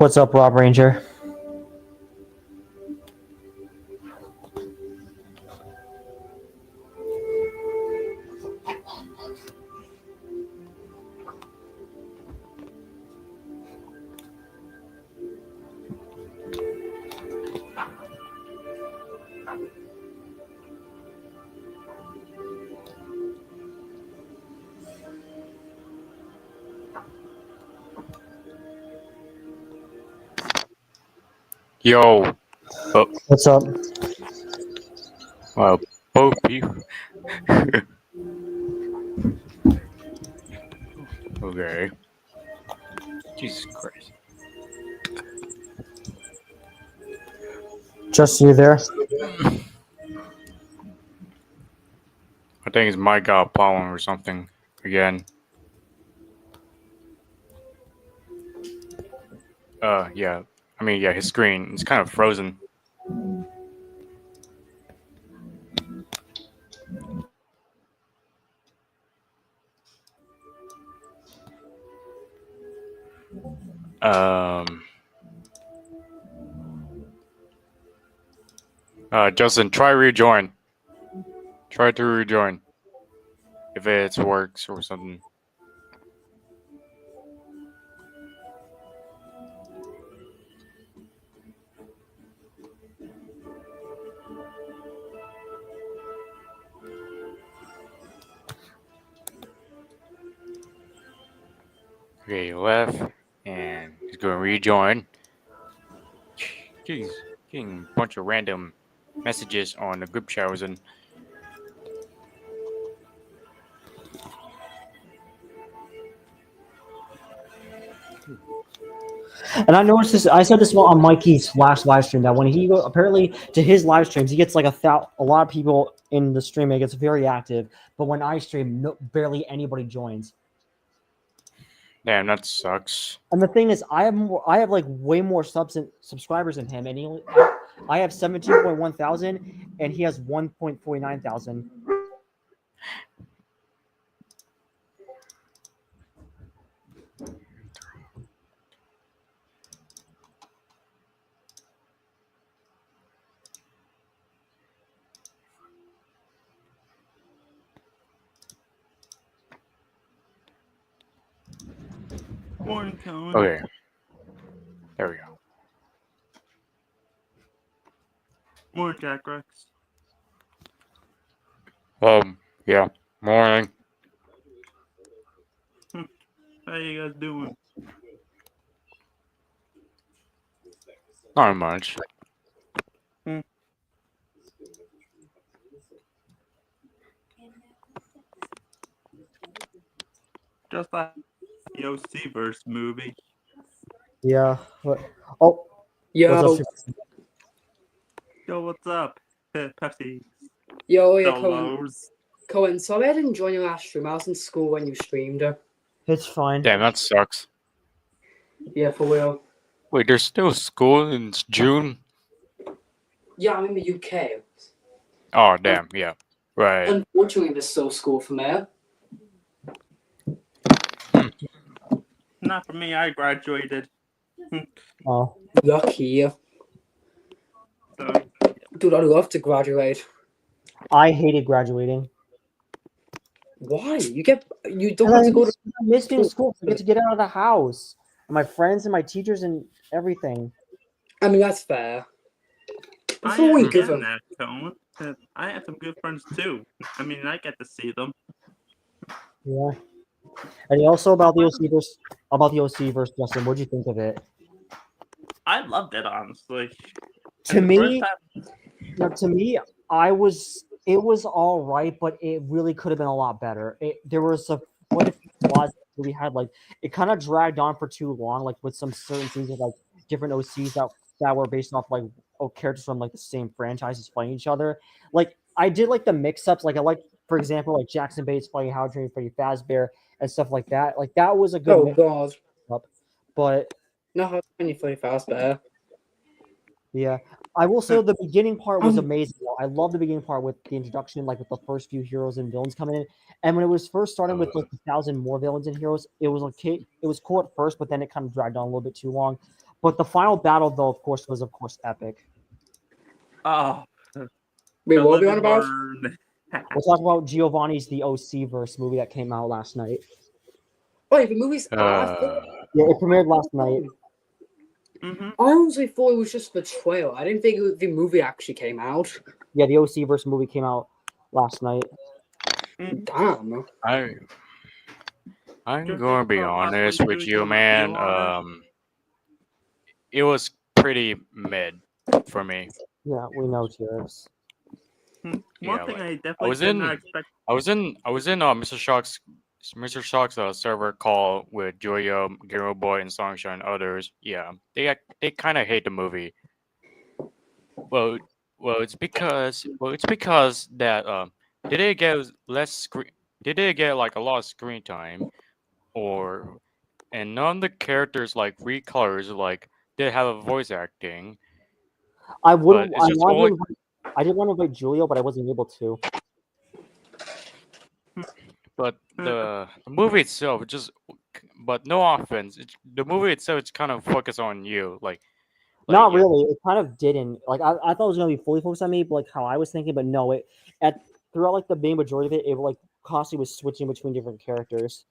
What's up, Rob Ranger? Yo, What's up? both people. Okay. Jesus Christ. Just you there? I think his mic got pollen or something again. Yeah. I mean, yeah, his screen is kind of frozen. Um. Justin, try rejoin. Try to rejoin. If it works or something. Okay, he left, and he's going to rejoin. He's getting a bunch of random messages on the group chat I was in. And I noticed this. I said this on Mikey's last live stream that when he apparently to his live streams, he gets like a lot of people in the stream. And it gets very active, but when I stream, barely anybody joins. Damn, that sucks. And the thing is, I have like way more subscribers than him, and I have 17.1 thousand, and he has 1.49 thousand. Morning, Cohen. Okay. There we go. Morning, Jack Rex. Yeah. Morning. How you guys doing? Not much. Just like the OC verse movie. Yeah. Oh. Yo, What's up, Yo, what's up? Pepsi. yo, yeah, Cohen. Solos. Cohen, sorry I didn't join your last stream. I was in school when you streamed it. It's fine. Damn, that sucks. Yeah, for real. Wait, there's still school in June? Yeah, I'm in the UK. Oh, damn, yeah. Right. Unfortunately, there's still school for me. Not for me, I graduated. Oh. Lucky. So, Dude, I'd love to graduate. I hated graduating. Why? You don't have to go to... I miss being in school. I get to get out of the house. And my friends and my teachers and everything. I mean, that's fair. I It's only understand given. that, Cohen. I have some good friends too. I mean, I get to see them. Yeah. And also about the OC verse, Justin, what'd you think of it? I loved it, honestly. To me, it was all right, but it really could have been a lot better. There was quite a few flaws that we had. Like, it kind of dragged on for too long, like with some certain things with like different OCs that were based off like characters from like the same franchises playing each other. Like, I did like the mix-ups. Like, I like, for example, like Jackson Bates playing Howard Train playing Fazbear and stuff like that. Like, that was a good Oh, mix God. up. But No, how can you play Fazbear? yeah, I will say the beginning part was amazing. I love the beginning part with the introduction, like with the first few heroes and villains coming in. And when it was first starting with like 1,000 more villains and heroes, it was okay. It was cool at first, but then it kind of dragged on a little bit too long. But the final battle, though, of course, was epic. Oh, Wait, the what are we live on and about? learn. We'll talk about Giovanni's The OC verse movie that came out last night. Oh, the movie's out. Yeah, it premiered last night. Mm-hmm. I honestly thought it was just the trailer. I didn't think the movie actually came out. Yeah, The OC verse movie came out last night. Damn. I'm Just going to be about honest halfway with through you, the man. review on It was pretty mid for me. Yeah, we know, Tears. One Yeah, thing like, I definitely was did in- not expect. I was in Mr. Shock's server call with Joyo, Gero Boy, and Songshine and others. Yeah, they kind of hate the movie. Well, it's because that did they get less screen? Did they get like a lot of screen time, or and none of the characters like recolors like they have a voice acting. I would. But it's just I did want to invite Julio, but I wasn't able to. But the movie itself, but no offense, the movie itself, it's kind of focused on you, Not yeah. really. It kind of didn't. Like I thought it was gonna be fully focused on me, but like how I was thinking. But no, throughout like the main majority of it, like constantly was switching between different characters.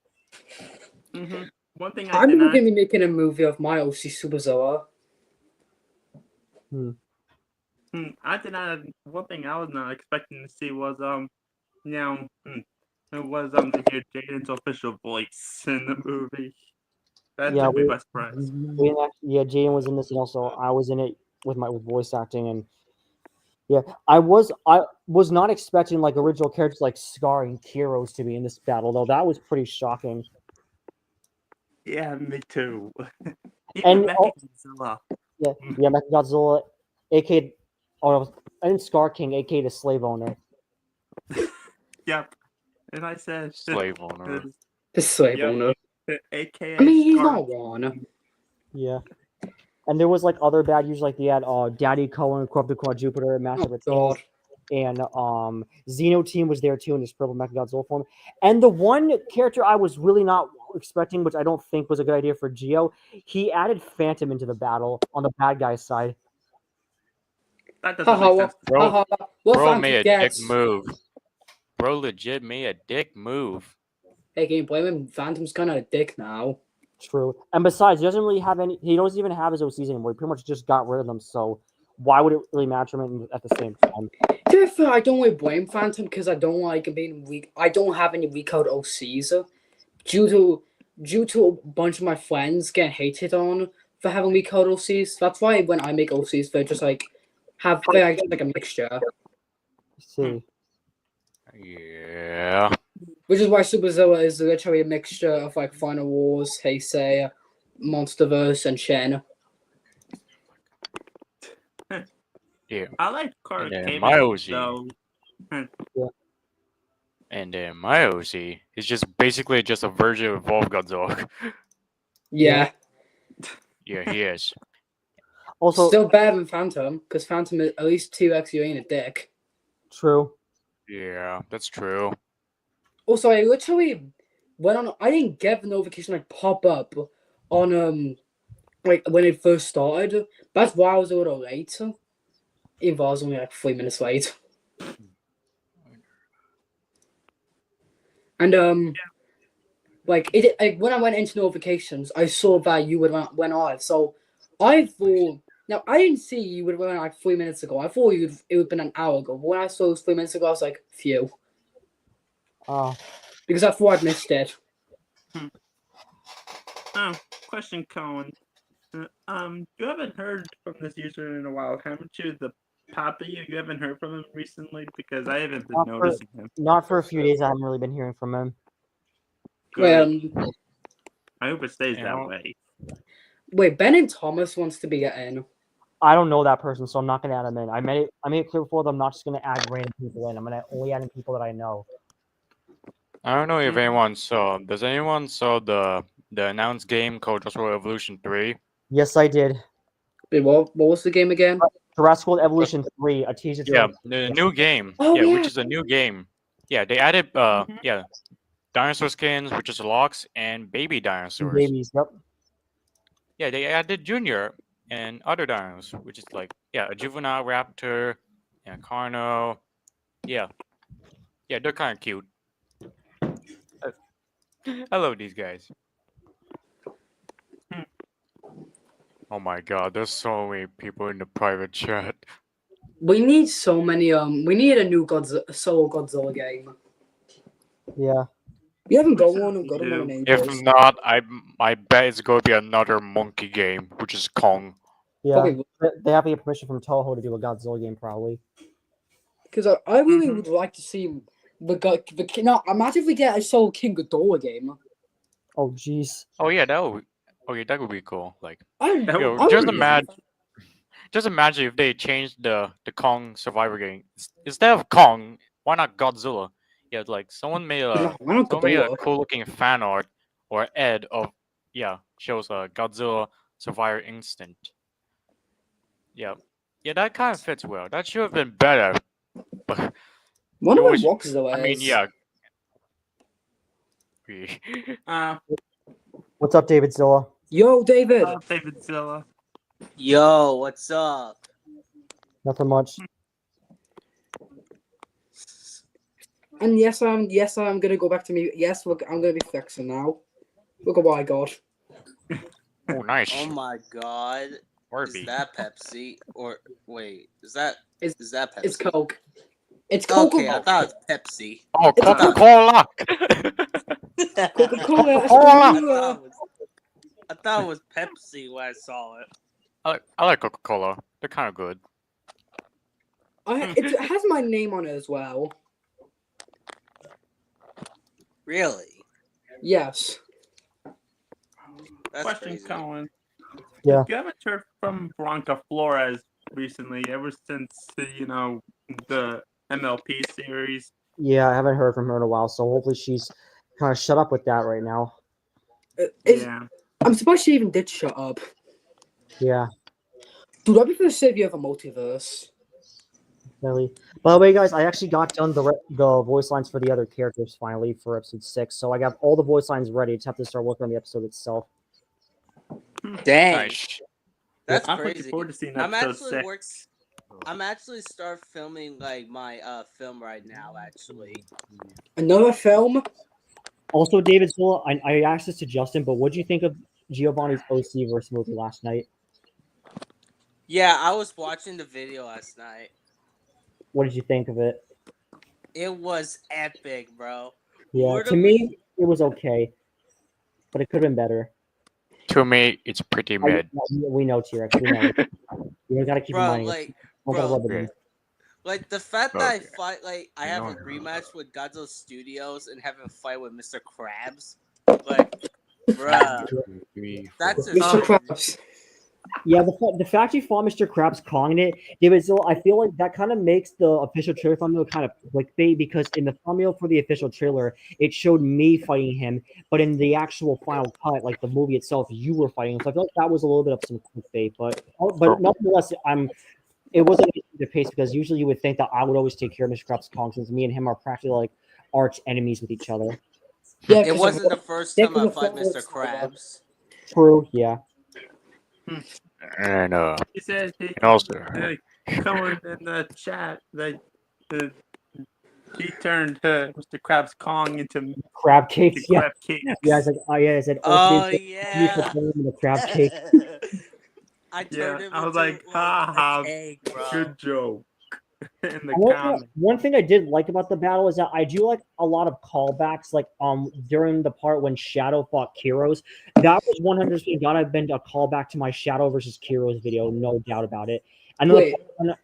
Mm-hmm. One thing I I'm did gonna not. be making a movie of my OC Superzilla. I did not. One thing I was not expecting to see was it was to hear Jaden's official voice in the movie. That Yeah, took me by surprise. Yeah, Jaden was in this, and also I was in it with voice acting, and yeah, I was not expecting like original characters like Scar and Kiros to be in this battle, though. That was pretty shocking. Yeah, me too. And- Mechagodzilla. Yeah, Mechagodzilla, aka and Scar King, aka the slave owner. Yep. And I said Slave owner. The slave Yep. owner. AKA. I mean, he's Scar- not one. Yeah. And there was like other bad users, like they had Daddy Cohen, Corrupted Quad Jupiter, Master of Oh, Attainment, God. and Xeno Team was there too in this purple Mechagodzilla form. And the one character I was really not expecting, which I don't think was a good idea for Geo, he added Phantom into the battle on the bad guy's side. That doesn't Haha, make sense. haha. What Bro Phantom made a gets? dick move. Bro legit made a dick move. Hey, can you blame him? Phantom's kind of a dick now. True. And besides, he doesn't really have any. He doesn't even have his OCs anymore. He pretty much just got rid of them. So why would it really matter him at the same time? To be fair, I don't really blame Phantom because I don't like him being weak. I don't have any recode OCs due to a bunch of my friends getting hated on for having recode OCs. That's why when I make OCs, they're just like they're just like a mixture. See. Yeah. Which is why Superzilla is literally a mixture of like Final Wars, Heisei, Monsterverse, and Shen. Yeah. I like Card And then Cave my OC. though. And then my OC is just basically just a version of Wolf Godzilla. Yeah. Yeah, he is. Also, Still better than Phantom, because Phantom is at least 2x you ain't a dick. true. Yeah, that's true. Also, I literally went on. I didn't get the notification like pop up on like when it first started. That's why I was a little late. Even though I was only like 3 minutes late. And like when I went into notifications, I saw that you would went live. So I thought. Now I didn't see you would went like 3 minutes ago. I thought it would have been an hour ago. But when I saw it was 3 minutes ago, I was like, phew. Because I thought I'd missed it. Oh, question, Colin. You haven't heard from this user in a while, haven't you? The Poppy, you haven't heard from him recently because I haven't been noticing him. Not for a few days. I haven't really been hearing from him. Good. I hope it stays that way. Wait, Ben and Thomas wants to be in. I don't know that person, so I'm not gonna add him in. I made it clear before that I'm not just gonna add random people in. I'm gonna only add in people that I know. I don't know if anyone saw. Does anyone saw the announced game called Jurassic World Evolution 3? Yes, I did. Wait, what was the game again? Jurassic World Evolution 3, a teaser Yeah, trailer. the new game. Oh, yeah, yeah. which is a new game. Yeah, they added dinosaur skins, which is locks, and baby dinosaurs. Babies. Yep. yeah, they added Junior and other dinos, which is like a juvenile raptor and Carno. Yeah, yeah, they're kind of cute. Uh, I love these guys. Hmm. Oh my god, there's so many people in the private chat. We need so many. We need a new solo Godzilla game. Yeah. You haven't got We one. I've certainly got one do. of my If neighbors. not, I bet it's going to be another monkey game, which is Kong. Yeah. Probably They have to get permission from Toho to do a Godzilla game, probably. because I really Mhm. would like to see the no. Imagine if we get a solo King Ghidorah game. Oh, jeez. Oh yeah, that would be cool. Like, I That yo, would be just pretty imagine, awesome. just imagine if they changed the Kong Survivor game instead of Kong, why not Godzilla? Yeah, like someone made no, why not a Ghidorah? cool looking fan art or ad of shows a Godzilla Survivor Instant. Yeah, yeah, that kind of fits well. That should have been better. But Wonder you where always, Roxzilla I mean, is. yeah. What's up, David Zilla? Yo, David. David Zilla. Yo, what's up? Nothing much. And yes, I'm gonna go back to me. Yes, look, I'm gonna be flexing now. Look at what I got. Oh, nice. Oh my god. Orby. Is that Pepsi? Or wait, is that It's- that Pepsi? It's Coke. It's Coca Okay, I thought it was Pepsi. Oh, It's Coca Cola. Coca-Cola. Coca-Cola. I thought it was Pepsi when I saw it. I like Coca Cola. They're kind of good. It has my name on it as well. Really? Yes. That's Question, crazy. Colin. Yeah. You haven't heard from Blanca Flores recently, ever since the MLP series. Yeah, I haven't heard from her in a while, so hopefully she's kind of shut up with that right now. Yeah. I'm surprised she even did shut up. Yeah, Dude, I'd be for the savior of a multiverse. really. By the way, guys, I actually got done the voice lines for the other characters finally for episode 6, so I got all the voice lines ready. Just have to start working on the episode itself. Dang. Nice. That's I'm looking crazy. forward to seeing I'm episode actually 6. I'm actually start filming like my film right now actually. Another film? Also, David Zilla, I asked this to Justin, but what do you think of Giovanni's OC versus movie last night? Yeah, I was watching the video last night. What did you think of it? It was epic, bro. Yeah, What to do me, it was okay, but it could have been better. To me, it's pretty mid. We know, T-Rex. We know. You gotta keep in Bro, mind. like don't gotta bro, rub it in. like the fact that I Okay. fight, like I have a No. rematch with Godzilla Studios and have a fight with Mr. Krabs, like, bruh, that's just Mr. Krabs. Yeah, the fact you fought Mr. Krabs Kong in it, David Zilla, I feel like that kind of makes the official trailer thumbnail kind of clickbait because in the thumbnail for the official trailer, it showed me fighting him, but in the actual final cut, like the movie itself, you were fighting him. So I feel like that was a little bit of some clickbait, but nonetheless, it wasn't the pace because usually you would think that I would always take care of Mr. Krabs Kong since me and him are practically like arch enemies with each other. Yeah, it wasn't the first time I fought because Mr. of- Krabs. True, yeah. And He said he also Cohen in the chat that he turned Mr. Krabs Kong into Crab cakes, yeah. crab cake. Yeah, I said, I said, Oh you yeah. the crab cake. I Yeah, turned him I was into, like, ha ha, a cake, bro. good joke. In the One, comment. one thing I did like about the battle is that I do like a lot of callbacks, like during the part when Shadow fought Kiros. That was 100% gotta have been a callback to my Shadow versus Kiros video, no doubt about it. And then Wait.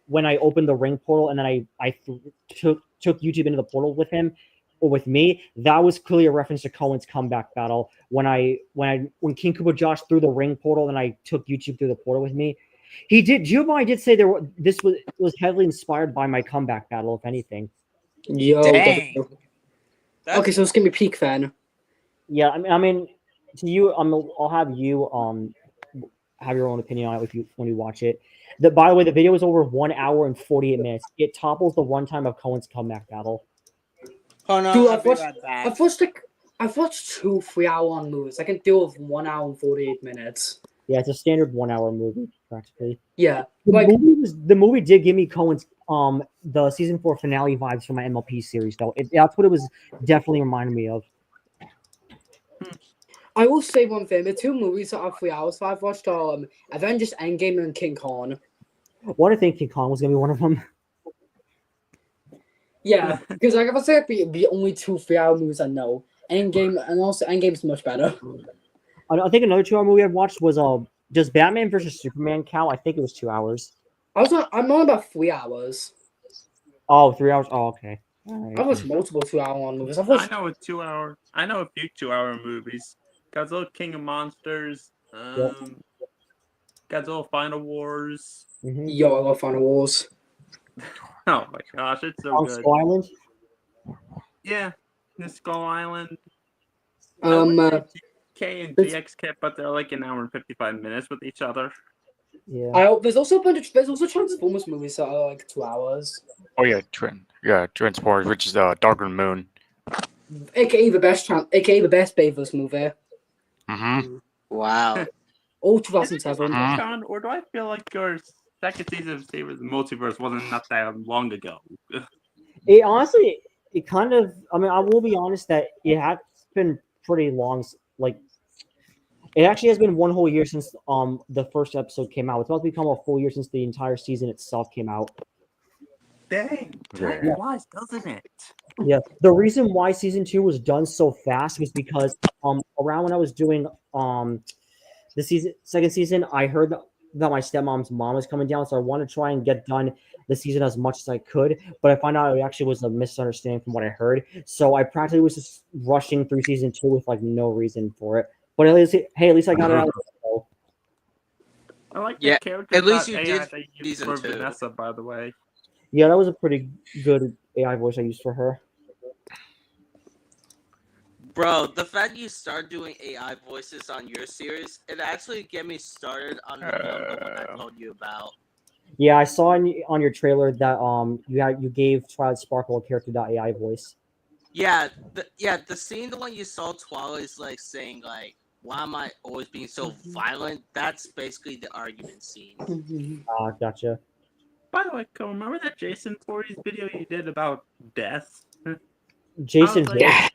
when I opened the ring portal and then I took YouTube into the portal with him or with me, that was clearly a reference to Cohen's comeback battle. When King Koopa Josh threw the ring portal and I took YouTube through the portal with me. Giovanni did say this was heavily inspired by my comeback battle, if anything. Yo, Dang. That's okay, so it's gonna be peak then. Yeah, I mean, to you, I'll have you have your own opinion on it when you watch it. By the way, the video is over 1 hour and 48 minutes. It topples the runtime of Cohen's comeback battle. Hold on, Dude, I'll be right back. I've watched 2 3-hour long movies. I can deal with 1 hour and 48 minutes. Yeah, it's a standard 1 hour movie practically. Yeah, The like movie did give me Cohen's the season 4 finale vibes from my MLP series though. That's what it was definitely reminding me of. I will say one thing: the two movies that are 3 hours that I've watched are Avengers: Endgame and King Kong. What I think King Kong was gonna be one of them. Yeah, because like if I say like, the only two 3 hour movies I know, Endgame and also Endgame's much better. I think another 2 hour movie I've watched was does Batman versus Superman count? I think it was 2 hours. I'm on about 3 hours. Oh, 3 hours. Oh, okay. All I've right. watched multiple 2 hour movies. I've I watched know a 2 hour. I know a few 2 hour movies. Godzilla King of Monsters. Godzilla Final Wars. Mm-hmm. Yo, I love Final Wars. Oh my gosh, it's so On good. Skull Island. Yeah, the Skull Island. K and It's- GX Kit, but they're like an hour and 55 minutes with each other. Yeah. there's also a bunch of there's also Transformers movies that are like 2 hours, Oh yeah, Transport, which is Darker Moon. aka the best Bayverse movie. Mm-hmm. Wow. All 2007. Mhm. Con, or do I feel like your second season of Savers Multiverse wasn't not that long ago? It honestly, it kind of. I mean, I will be honest that it has been pretty long. Like, it actually has been one whole year since the first episode came out. It's about to become a full year since the entire season itself came out. Dang, time Yeah. flies, doesn't it? Yeah, the reason why season 2 was done so fast was because around when I was doing the second season, I heard that my stepmom's mom was coming down, so I wanted to try and get done the season as much as I could. But I found out it actually was a misunderstanding from what I heard, so I practically was just rushing through season 2 with like no reason for it. But at least I got it out. Of the show. I like Yeah, the character. at least you AI did they used season for 2. Vanessa, by the way. Yeah, that was a pretty good AI voice I used for her. Bro, the fact you start doing AI voices on your series, it actually get me started on the one I told you about. Yeah, I saw on your trailer that you gave Twilight Sparkle a character.ai voice. Yeah, the scene, the one you saw Twilight's like saying like, why am I always being so violent? That's basically the argument scene. Gotcha. By the way, Cole, remember that Jason Voorhees video you did about death? Jason. I was like-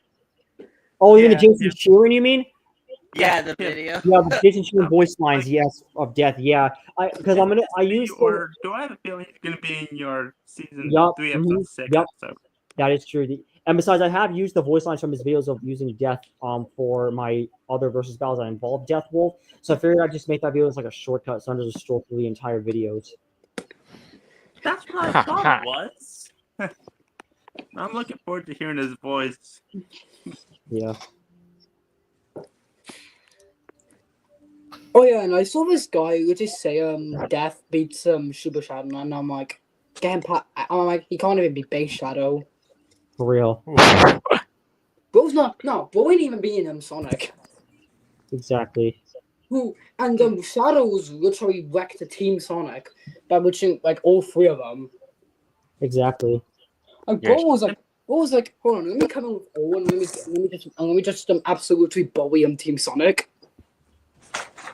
Oh, you mean the Yeah, Jason Sheeran? You mean? Yeah, the video. Yeah, the Jason Sheeran voice lines. Yes, of death. Yeah, because I used or do I have a feeling he's gonna be in your season Yup, 3 episode 6 yup. episode? That is true. And besides, I have used the voice lines from his videos of using death for my other versus battles that involve Death Wolf. So I figured I'd just make that video as like a shortcut, so I'm just scroll through the entire videos. That's what I thought it was. I'm looking forward to hearing his voice. Yeah. Oh yeah, and I saw this guy who just say Death beats Super Shadow, and I'm like, I'm like, he can't even beat Base Shadow. For real. Bro's Bro ain't even beating Sonic. Exactly. Shadow was literally wrecked to Team Sonic by witching like all three of them. Exactly. And Yes. Bro was like, hold on, let me come in with Owen, let me just absolutely bully Team Sonic.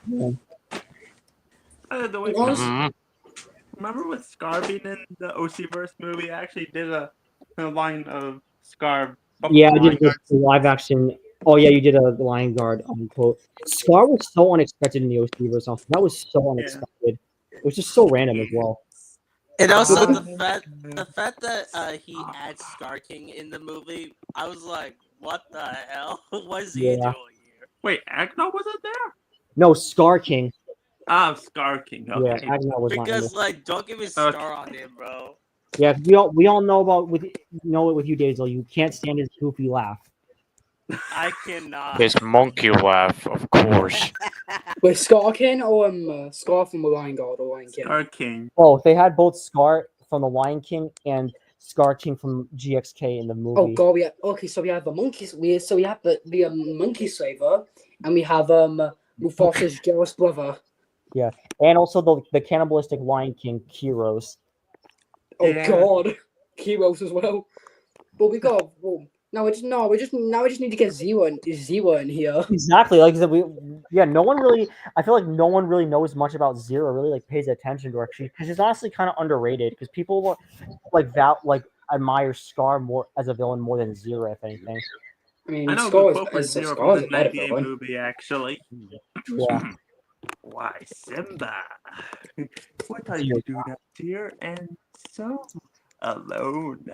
Yeah. The way Honestly, Mhm. remember with Scar being in the OC-verse movie? I actually did a line of Scar. Yeah, I did this live action. Oh yeah, you did a Lion Guard quote. Scar was so unexpected in the OC verse. That was so unexpected. It was just so random as well. And also Ah. the fact that he adds Scar King in the movie, I was like, what the hell? What is he Yeah. doing here? Wait, Agnar wasn't there? No, Scar King. Ah, Scar King. Yeah, Okay. Agnar was not in Because this. like, don't give me Star on him, bro. Yeah, we all know about with it with you, Daisel. You can't stand his goofy laugh. I cannot. His monkey laugh, of course. wait, Scar King or Scar from the Lion Guard or Lion King? Scar King. Oh, they had both Scar from the Lion King and Scar King from GXK in the movie. Oh god, so we have the monkeys. We have the monkey slaver, and we have Mufasa's jealous brother. And also the cannibalistic Lion King, Kyros. Oh Yeah. god, Heroes as well. But we got No, we just need to get Zero in here. Exactly. Like I said, no one really. I feel like no one really knows much about Zero. Really, like pays attention to her because she's honestly kind of underrated. Because people like admire Scar more as a villain more than Zero, if anything. I mean, I know Scar the is quote for Zero Scar is from a the better 98 villain. movie, actually. Yeah. Why, Simba? What are you doing up here and so alone?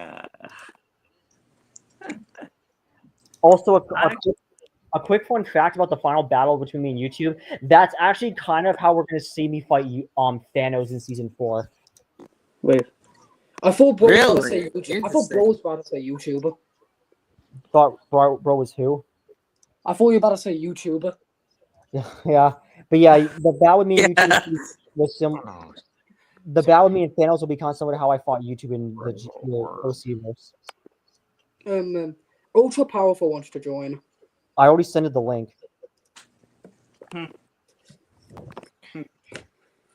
Also, a quick fun fact about the final battle between me and YouTube. That's actually kind of how we're gonna see me fight Thanos in season 4. Wait, I thought Bro was about to Really? say YouTube. I thought Interesting. Bro was about to say YouTube. Thought bro was who? I thought you were about to say YouTube. Yeah, but yeah, the battle with me and Yeah. YouTube was similar. The battle with me and Thanos will be kind of similar to how I fought YouTube in the OC-verse. Ultra Powerful wants to join. I already sent it the link.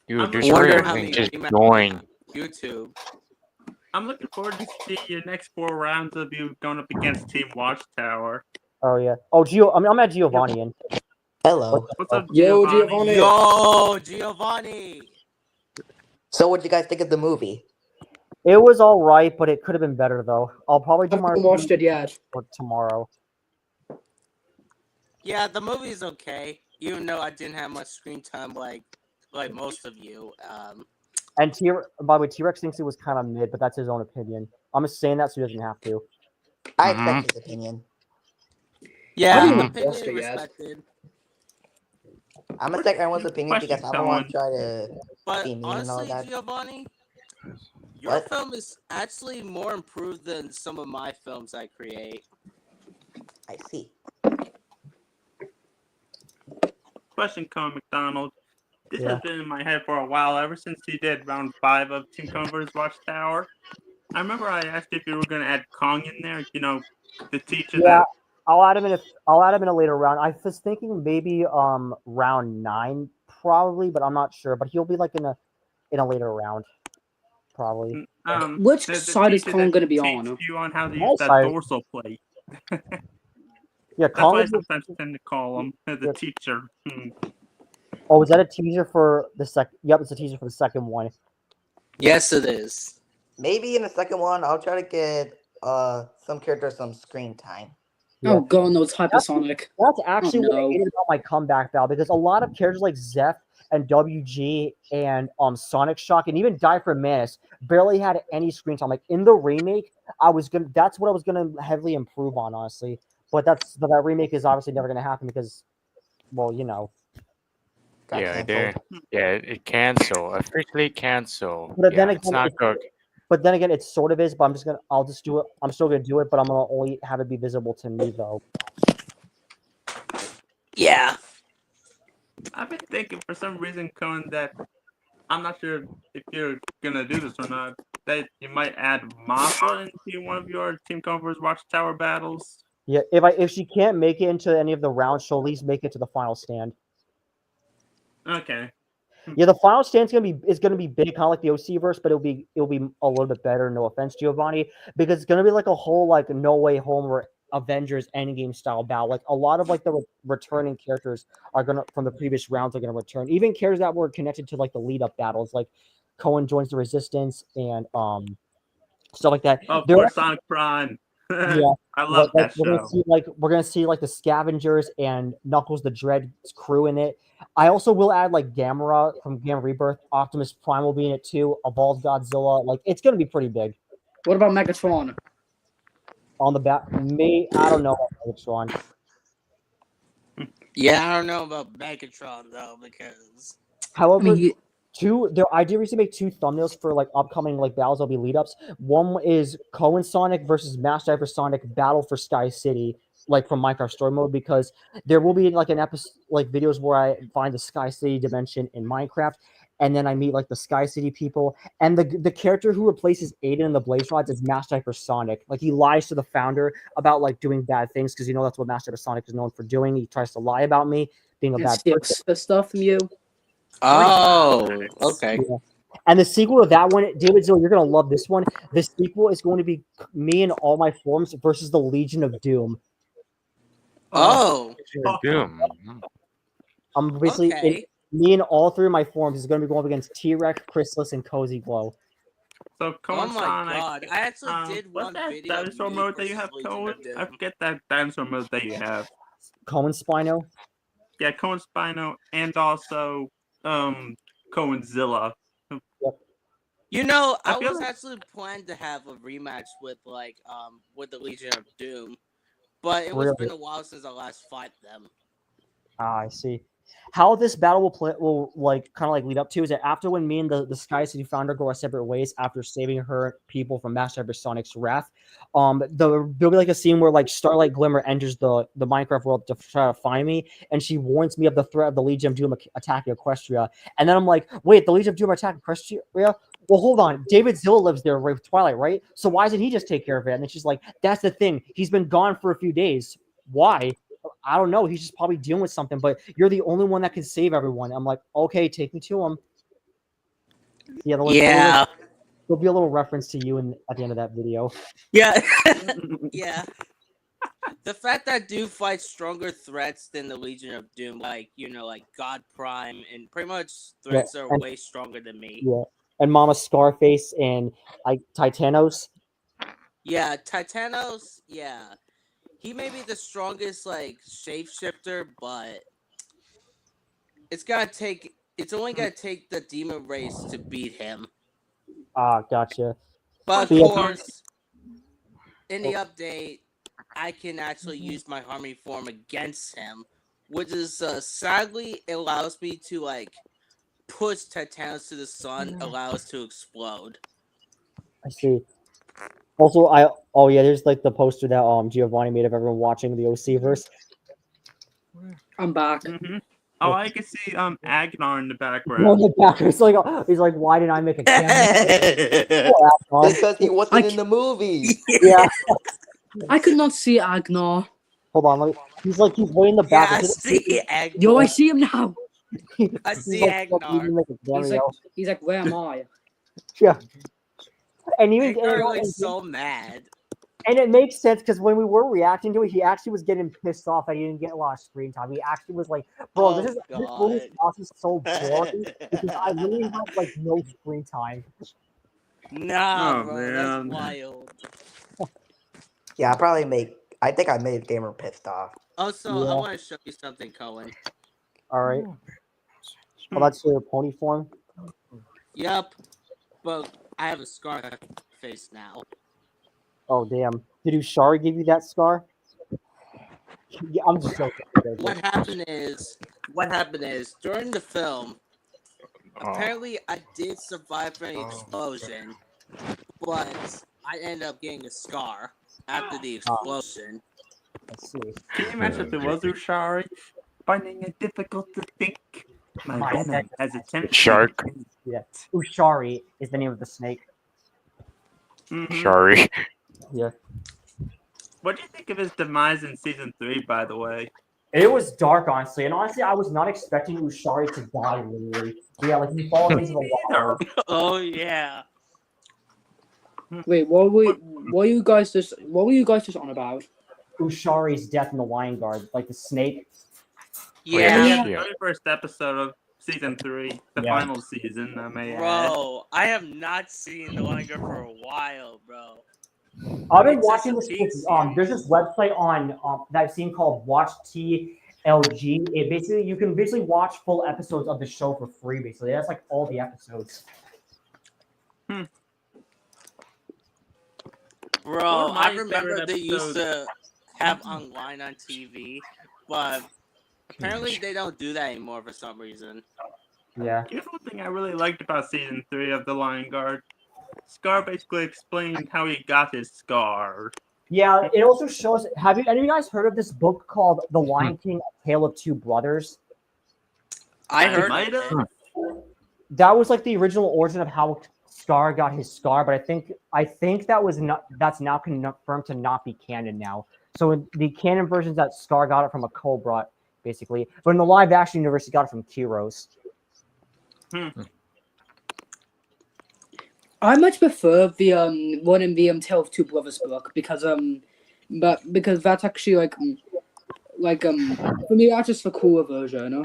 Dude, I'm there's wondering really how thing many just emails- join. YouTube. I'm looking forward to see your next 4 rounds of you going up against Team Watchtower. Oh yeah. Oh I'm at Giovanni in. Hello. What's up, Yo, Giovanni? Giovanni. Yo, Giovanni. So, what did you guys think of the movie? It was all right, but it could have been better though. I'll probably I do my haven't watched it yet. work tomorrow. Yeah, the movie's okay. Even though I didn't have much screen time like most of you. And by the way, T-Rex thinks it was kind of mid, but that's his own opinion. I'm just saying that so he doesn't have to. I Mhm. expect his opinion. Yeah, I didn't opinion watch it yet. respected. I'm gonna take everyone's opinion because I don't want to try to. But Be mean and all honestly, that. Giovanni, your What? film is actually more improved than some of my films I create. I see. Question, Cohen McDonald. This Yeah. has been in my head for a while, ever since you did round 5 of Team Cohen vs. Watchtower. I remember I asked you if you were going to add Kong in there, you know, the teacher Yeah, that... I'll add him in a later round. I was thinking maybe round 9 probably, but I'm not sure. But he'll be like in a later round, probably. Which the side is teacher Kong that going to be teaches on? you on how to My use that side. dorsal plate. Yeah, That's Kong why I is. sometimes tend to call him the Yeah. teacher. Oh, is that a teaser for the second? Yep, it's a teaser for the second one. Yes, it is. Maybe in the second one, I'll try to get some characters some screen time. Yeah. Oh god, no, it's Hypersonic. That's actually what I no. hated about my comeback battle because a lot of characters like Zeph and WG and Sonic Shock and even Die for Manus barely had any screen time. Like in the remake, that's what I was gonna heavily improve on, honestly. But that remake is obviously never gonna happen because, well, you know. Got Yeah, canceled. it cancel. Officially cancel. But then Yeah, it's again, not good. But then again, it sort of is. But I'll just do it. I'm still gonna do it, but I'm gonna only have it be visible to me though. Yeah. I've been thinking for some reason, Cohen, that I'm not sure if you're going to do this or not, that you might add Mothra into one of your Team Cohen vs. Watchtower battles. Yeah, if she can't make it into any of the rounds, she'll at least make it to the final stand. Okay. Yeah, the final stand's gonna be big, kind of like the OC verse, but it'll be a little bit better. No offense, Giovanni, because it's gonna be like a whole like No Way Home or Avengers Endgame style battle. Like a lot of like the returning characters are gonna from the previous rounds are gonna return. Even characters that were connected to like the lead up battles, like Cohen joins the Resistance and stuff like that. Of There course, Sonic Prime. Yeah, I love that we're show. gonna see the Scavengers and Knuckles the Dread's crew in it. I also will add like Gamera from Gamma Rebirth. Optimus Prime will be in it too. Evolved Godzilla. Like it's gonna be pretty big. What about Megatron? On the back, I don't know about Megatron. Yeah, I don't know about Megatron though, because However, I mean, I did recently make 2 thumbnails for like upcoming like battles. There'll be lead ups. One is Cohen Sonic versus Master Diver Sonic Battle for Sky City, like from Minecraft Story Mode, because there will be like an episode like videos where I find the Sky City dimension in Minecraft, and then I meet like the Sky City people, and the character who replaces Aiden in the Blaze Rods is Master Diver Sonic. Like he lies to the founder about like doing bad things because that's what Master Diver Sonic is known for doing. He tries to lie about me being a bad person. the stuff from you. oh, okay. Yeah. And the sequel to that one, David Zill, you're gonna love this one. The sequel is going to be me and all my forms versus the Legion of Doom. Oh, Doom. I'm basically okay. me and all three of my forms is going to be going up against T-Rex, Chrysalis, and Cozy Glow. So Oh my Cohen-san, god! I actually did what's one that video of dinosaur me mode that you versus have, Legion Cohen? of Doom. I forget that dinosaur mode that you have. Cohen Spino. Yeah, Cohen Spino and also Cohenzilla. You know, I I feel was like- actually planning to have a rematch with with the Legion of Doom, but it was Really? been a while since I last fought them. Ah, I see. How this battle will like kind of like lead up to is that after when me and the Sky City founder go our separate ways after saving her people from Master Sonic's wrath, there'll be like a scene where like Starlight Glimmer enters the Minecraft world to try to find me, and she warns me of the threat of the Legion of Doom attacking Equestria, and then I'm like, wait, the Legion of Doom are attacking Equestria? Well, hold on. David Zilla lives there with Twilight, right? So why doesn't he just take care of it? And then she's like, that's the thing. He's been gone for a few days. Why? I don't know. He's just probably dealing with something, but you're the only one that can save everyone. I'm like, okay, take me to him. Yeah, there'll be a little reference to you at the end of that video. Yeah, yeah. The fact that I do fight stronger threats than the Legion of Doom, like like God Prime, and pretty much threats that are and- way stronger than me. Yeah, and Mama Scarface and like Titanos. Yeah, Titanos. Yeah, he may be the strongest like shapeshifter, but it's only gonna take the demon race to beat him. Ah, gotcha. But So, of yeah. course, in the update, I can actually use my Harmony form against him, which is sadly it allows me to like push Titanos to the sun, allow us to explode. I see. Also, there's like the poster that Giovanni made of everyone watching the OC verse. I'm back. Mm-hmm. Oh, I can see Agnar in the On background. the back, he's like, why didn't I make a cameo? Poor It's because he wasn't I in the movie. Yeah. I could not see Agnar. Hold on. He's way in the back. Yeah, I see Agnar. Yo, I see him now. I He's see like, "Fuck, you Agnar. didn't make a cameo." He's like, where am I? Yeah. And even Agnar looks so mad. and it makes sense because when we were reacting to it, he actually was getting pissed off that he didn't get a lot of screen time. He actually was like, "Bro, this movie is so boring because I literally have like no screen time." Nah, Oh, bro, man. that's wild. Yeah, I think I made Gamer pissed off. Also, I Yeah. want to show you something, Cohen. All right. Well, that's your pony form. Yep, but I have a scar on my face now. Oh damn! Did Ushari give you that scar? Yeah, I'm just joking. What happened is during the film, apparently I did survive an explosion, but I ended up getting a scar after the explosion. Let's see. Can you imagine if it was Ushari? Finding it difficult to think. My venom has a tendency. Shark. Ushari is the name of the snake. Mhm. Sorry. Yeah. What do you think of his demise in season 3, by the way? It was dark, honestly, and honestly, I was not expecting Ushari to die. Literally, yeah, like he falls into the water. Oh yeah. Wait, what were you guys just on about? Ushari's death in the Lion Guard, like the snake. Yeah. Yeah, the Yeah. very first episode of season 3, the Yeah. final season, I may add. Bro, I have not seen the Lion Guard for a while, bro. I've been It's just watching a this. big There's this website on that I've seen called Watch TLG. It basically you can basically watch full episodes of the show for free. Basically, that's like all the episodes. Bro, One of my I remember favorite they used episodes- to have online on TV, but apparently they don't do that anymore for some reason. Yeah. Here's one thing I really liked about season 3 of The Lion Guard. Scar basically explained how he got his scar. Yeah, it also shows. Have any of you guys heard of this book called The Lion King: A Tale of Two Brothers? I heard might of have. it. That was like the original origin of how Scar got his scar, but I think that's now confirmed to not be canon now. So in the canon versions, that Scar got it from a cobra, basically, but in the live action universe, he got it from Kiros. I much prefer the one in the Tale of Two Brothers book because that's actually for me that's just the cooler version.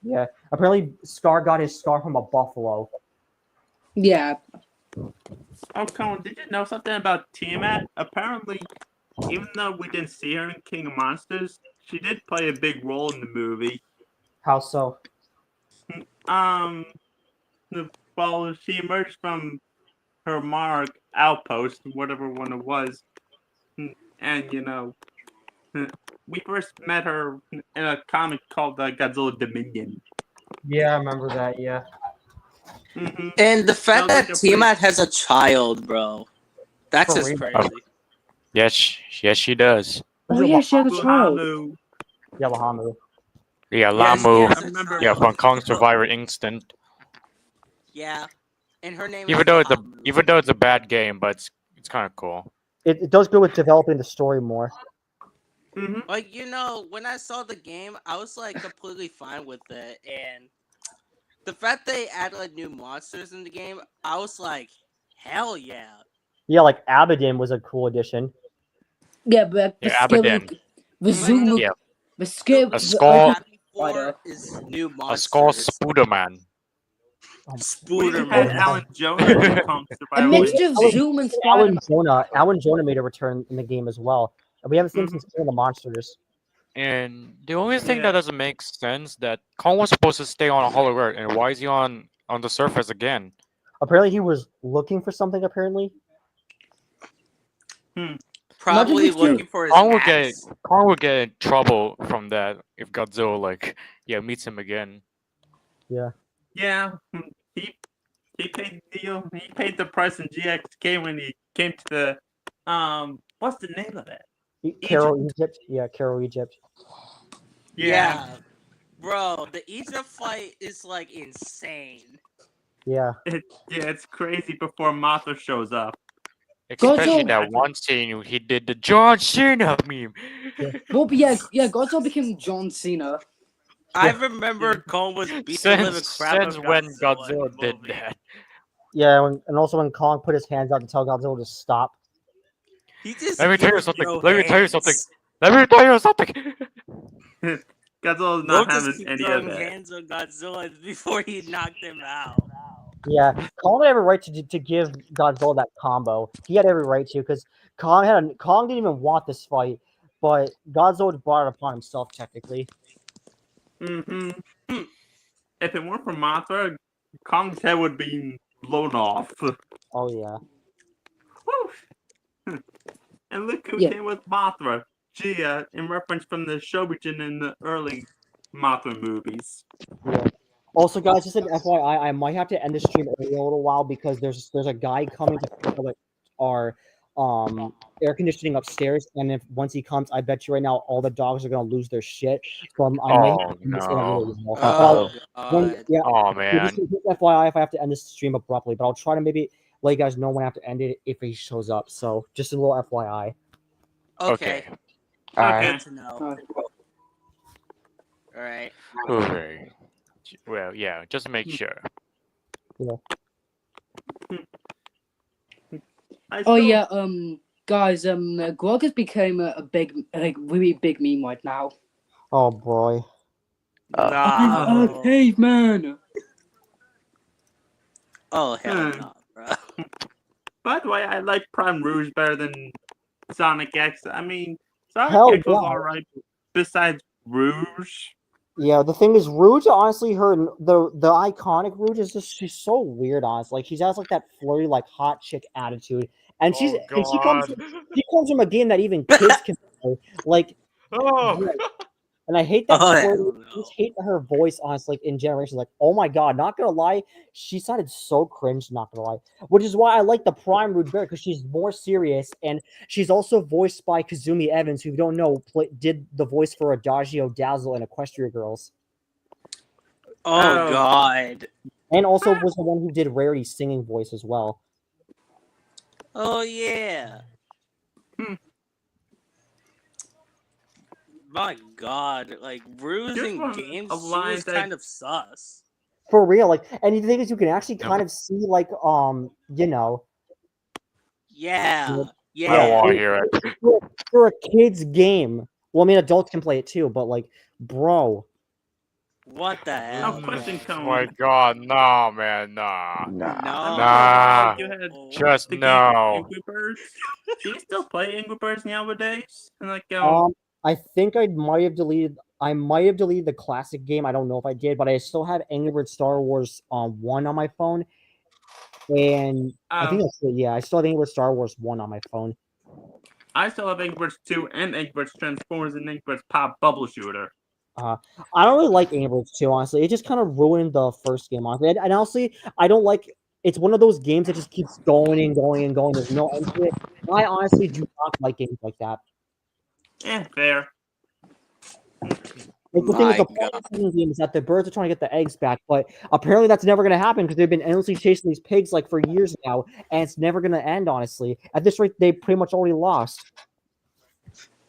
Yeah. Apparently, Scar got his scar from a buffalo. Yeah. Oh, Colin, did you know something about Tiamat? Apparently, even though we didn't see her in King of Monsters, she did play a big role in the movie. How so? Um, well, she emerged from her Mark outpost, whatever one it was, and we first met her in a comic called Godzilla Dominion. Yeah, I remember that. Yeah. Mm-hmm. And the fact Sounds like that a pretty- Tiamat has a child, bro. That's For just real. crazy. Yes, yes, she does. Oh yeah, she has a child. Lahamu. Yeah, Lahamu. Yeah, Yes, Lamu. yes, I remember- Yeah, from Kong Survivor Instant. Yeah. And her name Even is though it's Lahamu. a bad game, but it's kind of cool. It does good with developing the story more. Mm-hmm. Like, when I saw the game, I was like completely fine with it. And the fact they added like new monsters in the game, I was like, hell yeah. Yeah, like Abaddon was a cool addition. Yeah, but the Yeah, scary, Abaddon. the zoom, Yeah. the scare, The skull- I'm happy for is new A monsters. skull Spooderman. We Spooderman. had Alan Jonah in Kong a Survival. mixture of Zoom and Alan Spider. Jonah made a return in the game as well. And we haven't seen him since King of the Monsters. And the only thing Yeah. that doesn't make sense that Kong was supposed to stay on Hollow Earth, and why is he on the surface again? Apparently, he was looking for something. Apparently, Probably Imagine looking for his Kong would get axe. Kong would get in trouble from that if Godzilla meets him again. Yeah, he paid the deal. He paid the price in GXK when he came to the what's the name of it? Carol Egypt. Yeah, Carol Egypt. Yeah. Bro, the Egypt fight is like insane. Yeah. It's crazy before Mothra shows up. Especially Godzilla- that one scene he did the John Cena meme. Well, yeah, Godzilla became John Cena. I remember Kong was beating the living crap out Since of when in Godzilla the did movie. that. Yeah, and also when Kong put his hands out to tell Godzilla to stop. He just Let me tell you used something. no Let me tell you hands. something. Let me tell you something. Godzilla's Don't not just having keep any throwing of that. hands on Godzilla before he knocked him out. Yeah, Kong had every right to give Godzilla that combo. He had every right to because Kong didn't even want this fight, but Godzilla brought it upon himself technically. Mm-hmm. If it weren't for Mothra, Kong's head would be blown off. Oh yeah. Woo! And look who Yeah. came with Mothra. Gia, in reference from the Shobijin in the early Mothra movies. Yeah. Also, guys, just an FYI, I might have to end the stream early a little while because there's a guy coming to fix our air conditioning upstairs, and if once he comes, I bet you right now all the dogs are gonna lose their shit. So I might have to end this in a little while. Oh, God. Yeah, Oh so man. just FYI if I have to end this stream abruptly, but I'll try to maybe let you guys know when I have to end it if he shows up. So just a little FYI. Okay. Okay. Good to know. Alright. Okay. Well, yeah, just make sure. Oh yeah, guys, Grog has become a big, really big meme right now. Oh boy. No. Caveman. Oh, hell Hmm. no, bro. By the way, I like Prime Rouge better than Sonic X. I mean, Sonic Hell X was yeah. alright besides Rouge. Yeah, the thing is, Rouge, honestly, the iconic Rouge is just she's so weird, honestly. Like she has like that flirty, like hot chick attitude, and she comes from a game that even kids can play. Like, Oh. and I hate that. Oh, flirty, hell I no. just hate her voice, honestly. Like in Generations, like, oh my god, not gonna lie, she sounded so cringe. Not gonna lie, which is why I like the Prime Rouge better because she's more serious, and she's also voiced by Kazumi Evans, who you don't know did the voice for Adagio Dazzle and Equestria Girls. Oh, God. And also was the one who did Rarity's singing voice as well. Oh, yeah. My God. Like, Ruse Here's in one games of lines seems that- kind of sus. For real, like, and the thing is, you can actually No. kind of see, like, you know, Yeah. I don't Yeah. want to hear it. for a kid's game. Well, I mean, adults can play it too, but like, bro, What the Oh, hell? question, Oh Cohen. my god, no, man, nah. No. I remember a Nah. while you had Just the game no. Angry Birds. Do you still play Angry Birds nowadays? And like, I think I might have deleted. I might have deleted the classic game. I don't know if I did, but I still have Angry Birds Star Wars 1 on my phone, and I think that's it. Yeah, I still have Angry Birds Star Wars 1 on my phone. I still have Angry Birds 2 and Angry Birds Transformers and Angry Birds Pop Bubble Shooter. I don't really like Angry Birds 2, honestly. It just kind of ruined the first game, honestly. And honestly, I don't like. It's one of those games that just keeps going and going and going. There's no end to it. I honestly do not like games like that. Fair. Like, the thing is, My the point of the game is that the birds are trying to get the eggs back, but apparently that's never going to happen because they've been endlessly chasing these pigs like for years now, and it's never going to end. Honestly, at this rate, they pretty much already lost.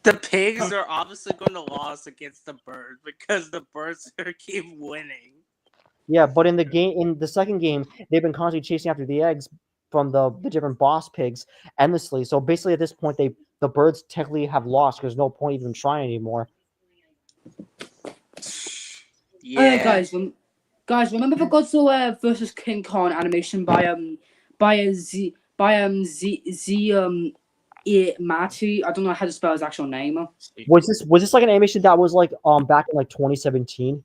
The pigs are obviously going to lose against the birds because the birds are keep winning. Yeah, but in the second game, they've been constantly chasing after the eggs from the different boss pigs endlessly. So basically, at this point, the birds technically have lost because there's no point even trying anymore. Yeah. Guys, remember the Godzilla versus King Kong animation by Z Mati? I don't know how to spell his actual name. Was this like an animation that was like back in like 2017?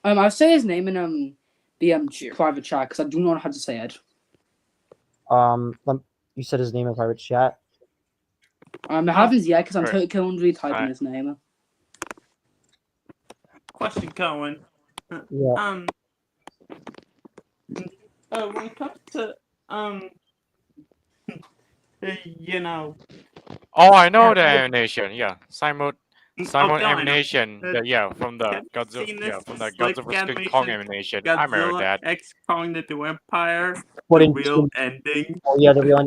I'll say his name in the private chat because I do not know how to say it. You said his name in private chat. I haven't yet because I'm Right. currently typing Alright. his name. Question, Cohen. Yeah. When it comes to you know, Oh, I know the animation. Yeah, Simon I know. animation. Uh, Yeah, from the have you seen Godzilla. this Yeah, from the slick Godzilla vs. King Kong animation. I remember Godzilla that. X Kong the New Empire, But the in real ending. oh yeah, the real.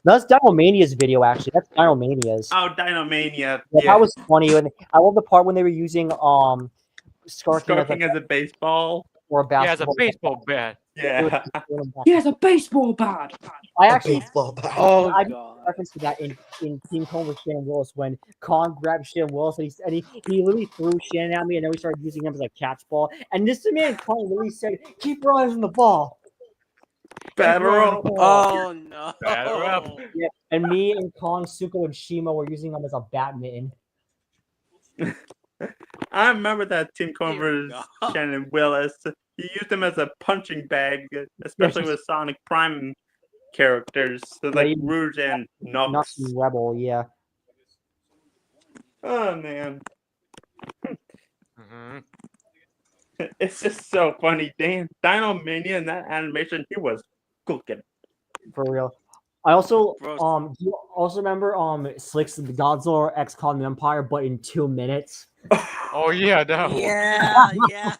That's Dino-Mania's video actually. That's Dino-Mania's. Oh, Dinomania. Yeah, Yeah, that was funny. And I love the part when they were using Scar King Scarking as a baseball. or a Yeah, it's a basketball. baseball bat. Yeah. He has a baseball bat. I A actually baseball bat. Oh I god. reference to that in Team Kong with Shannon Willis when Kong grabbed Shannon Willis and he literally threw Shannon at me and then we started using him as a catch ball. And this man Kong literally said, "Keep your eyes on the ball." Batter up. Oh no. Batter up. Yeah, and me and Kong, Suko, and Shima were using him as a badminton. I remember that Team Kong Dear versus God. Shannon Willis. He used him as a punching bag, especially with Sonic Prime characters, so like he- Rouge and Not Nux. Rebel, yeah. Oh man, Hmm. it's just so funny. Damn, Dinomania in that animation, he was cooking. For real. I also Bro. do you also remember Slick's Godzilla X Kong the Empire, but in 2 minutes. Oh yeah, that one. Yeah,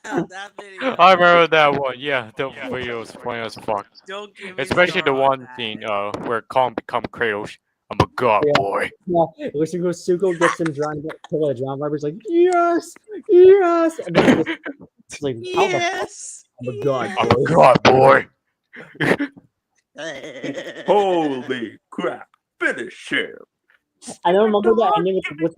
that video. I remember that one. Yeah, the video was funny as fuck. Don't give me Especially the started on one that. scene where Kong become Kratos. I'm a god Yeah. boy. Yeah, Suko gets him drowned, kill a drown viper. He's like, yes, yes. And then it's like, how the fuck? Yes. I'm a god. I'm a god boy. Holy crap! Finish him. I don't remember the ending with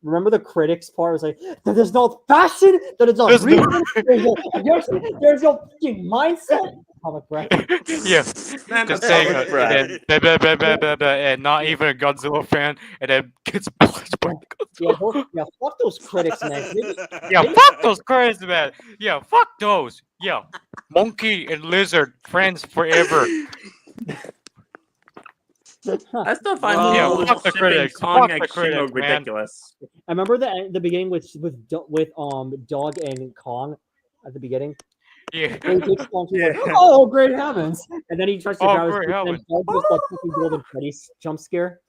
remember the critics part was like, there's no fashion, there's no There's no- reason, there's no fucking mindset. Comic breath. Yeah, Man, just that's saying, comic breath. and then and not even a Godzilla fan, and then gets punched by Godzilla. Yeah, fuck those critics, man. Yeah, fuck those critics, man. Yeah, fuck those. Yeah, monkey and lizard friends forever. I still find Bro. the Yeah, whole fuck the shipping critics, Kong fuck the X critics, Shima man. ridiculous. I remember the beginning with Dog and Kong at the beginning. Yeah. Where he takes Kong, he's like, Yeah. oh great heavens! And then he tries to Oh, grab his great face, and heavens. Dog just like fucking golden Freddy jump scare.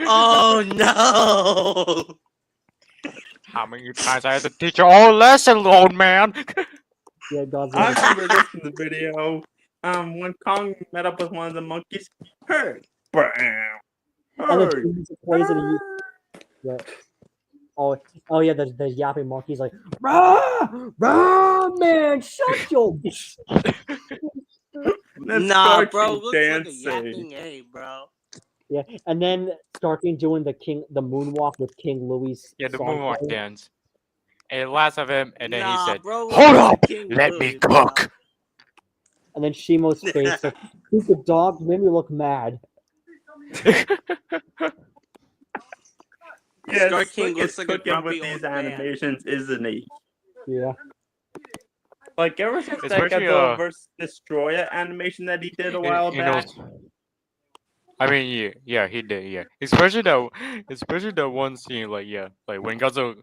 Oh no. How many times I had to teach you all lesson, old man? Yeah, God's I like, remember this in the video. When Kong met up with one of the monkeys. Hey, bam. and then Hey. he uses poison and yeah. Oh yeah, the yapping monkey's like, rah, rah, man, shut your. That's Nah, Scorchy bro, looks like a dancing. yapping A, bro. Yeah, and then Starking doing the moonwalk with King Louis. Yeah, the song moonwalk playing. dance. And last of him, and then he Nah, said, bro, "Hold looks like up, King let me Louis, bro. cook." And then Shimo's face, like, stupid dog, made me look mad. Yeah, Star it's King like looks it's like a cooking with grumpy these old man. animations, isn't he? Yeah. Like ever since that Especially, Godzilla vs. Destroyer animation that he did a while you back. know, I mean, yeah, he did, yeah. Especially the one scene, like, yeah, like when Godzilla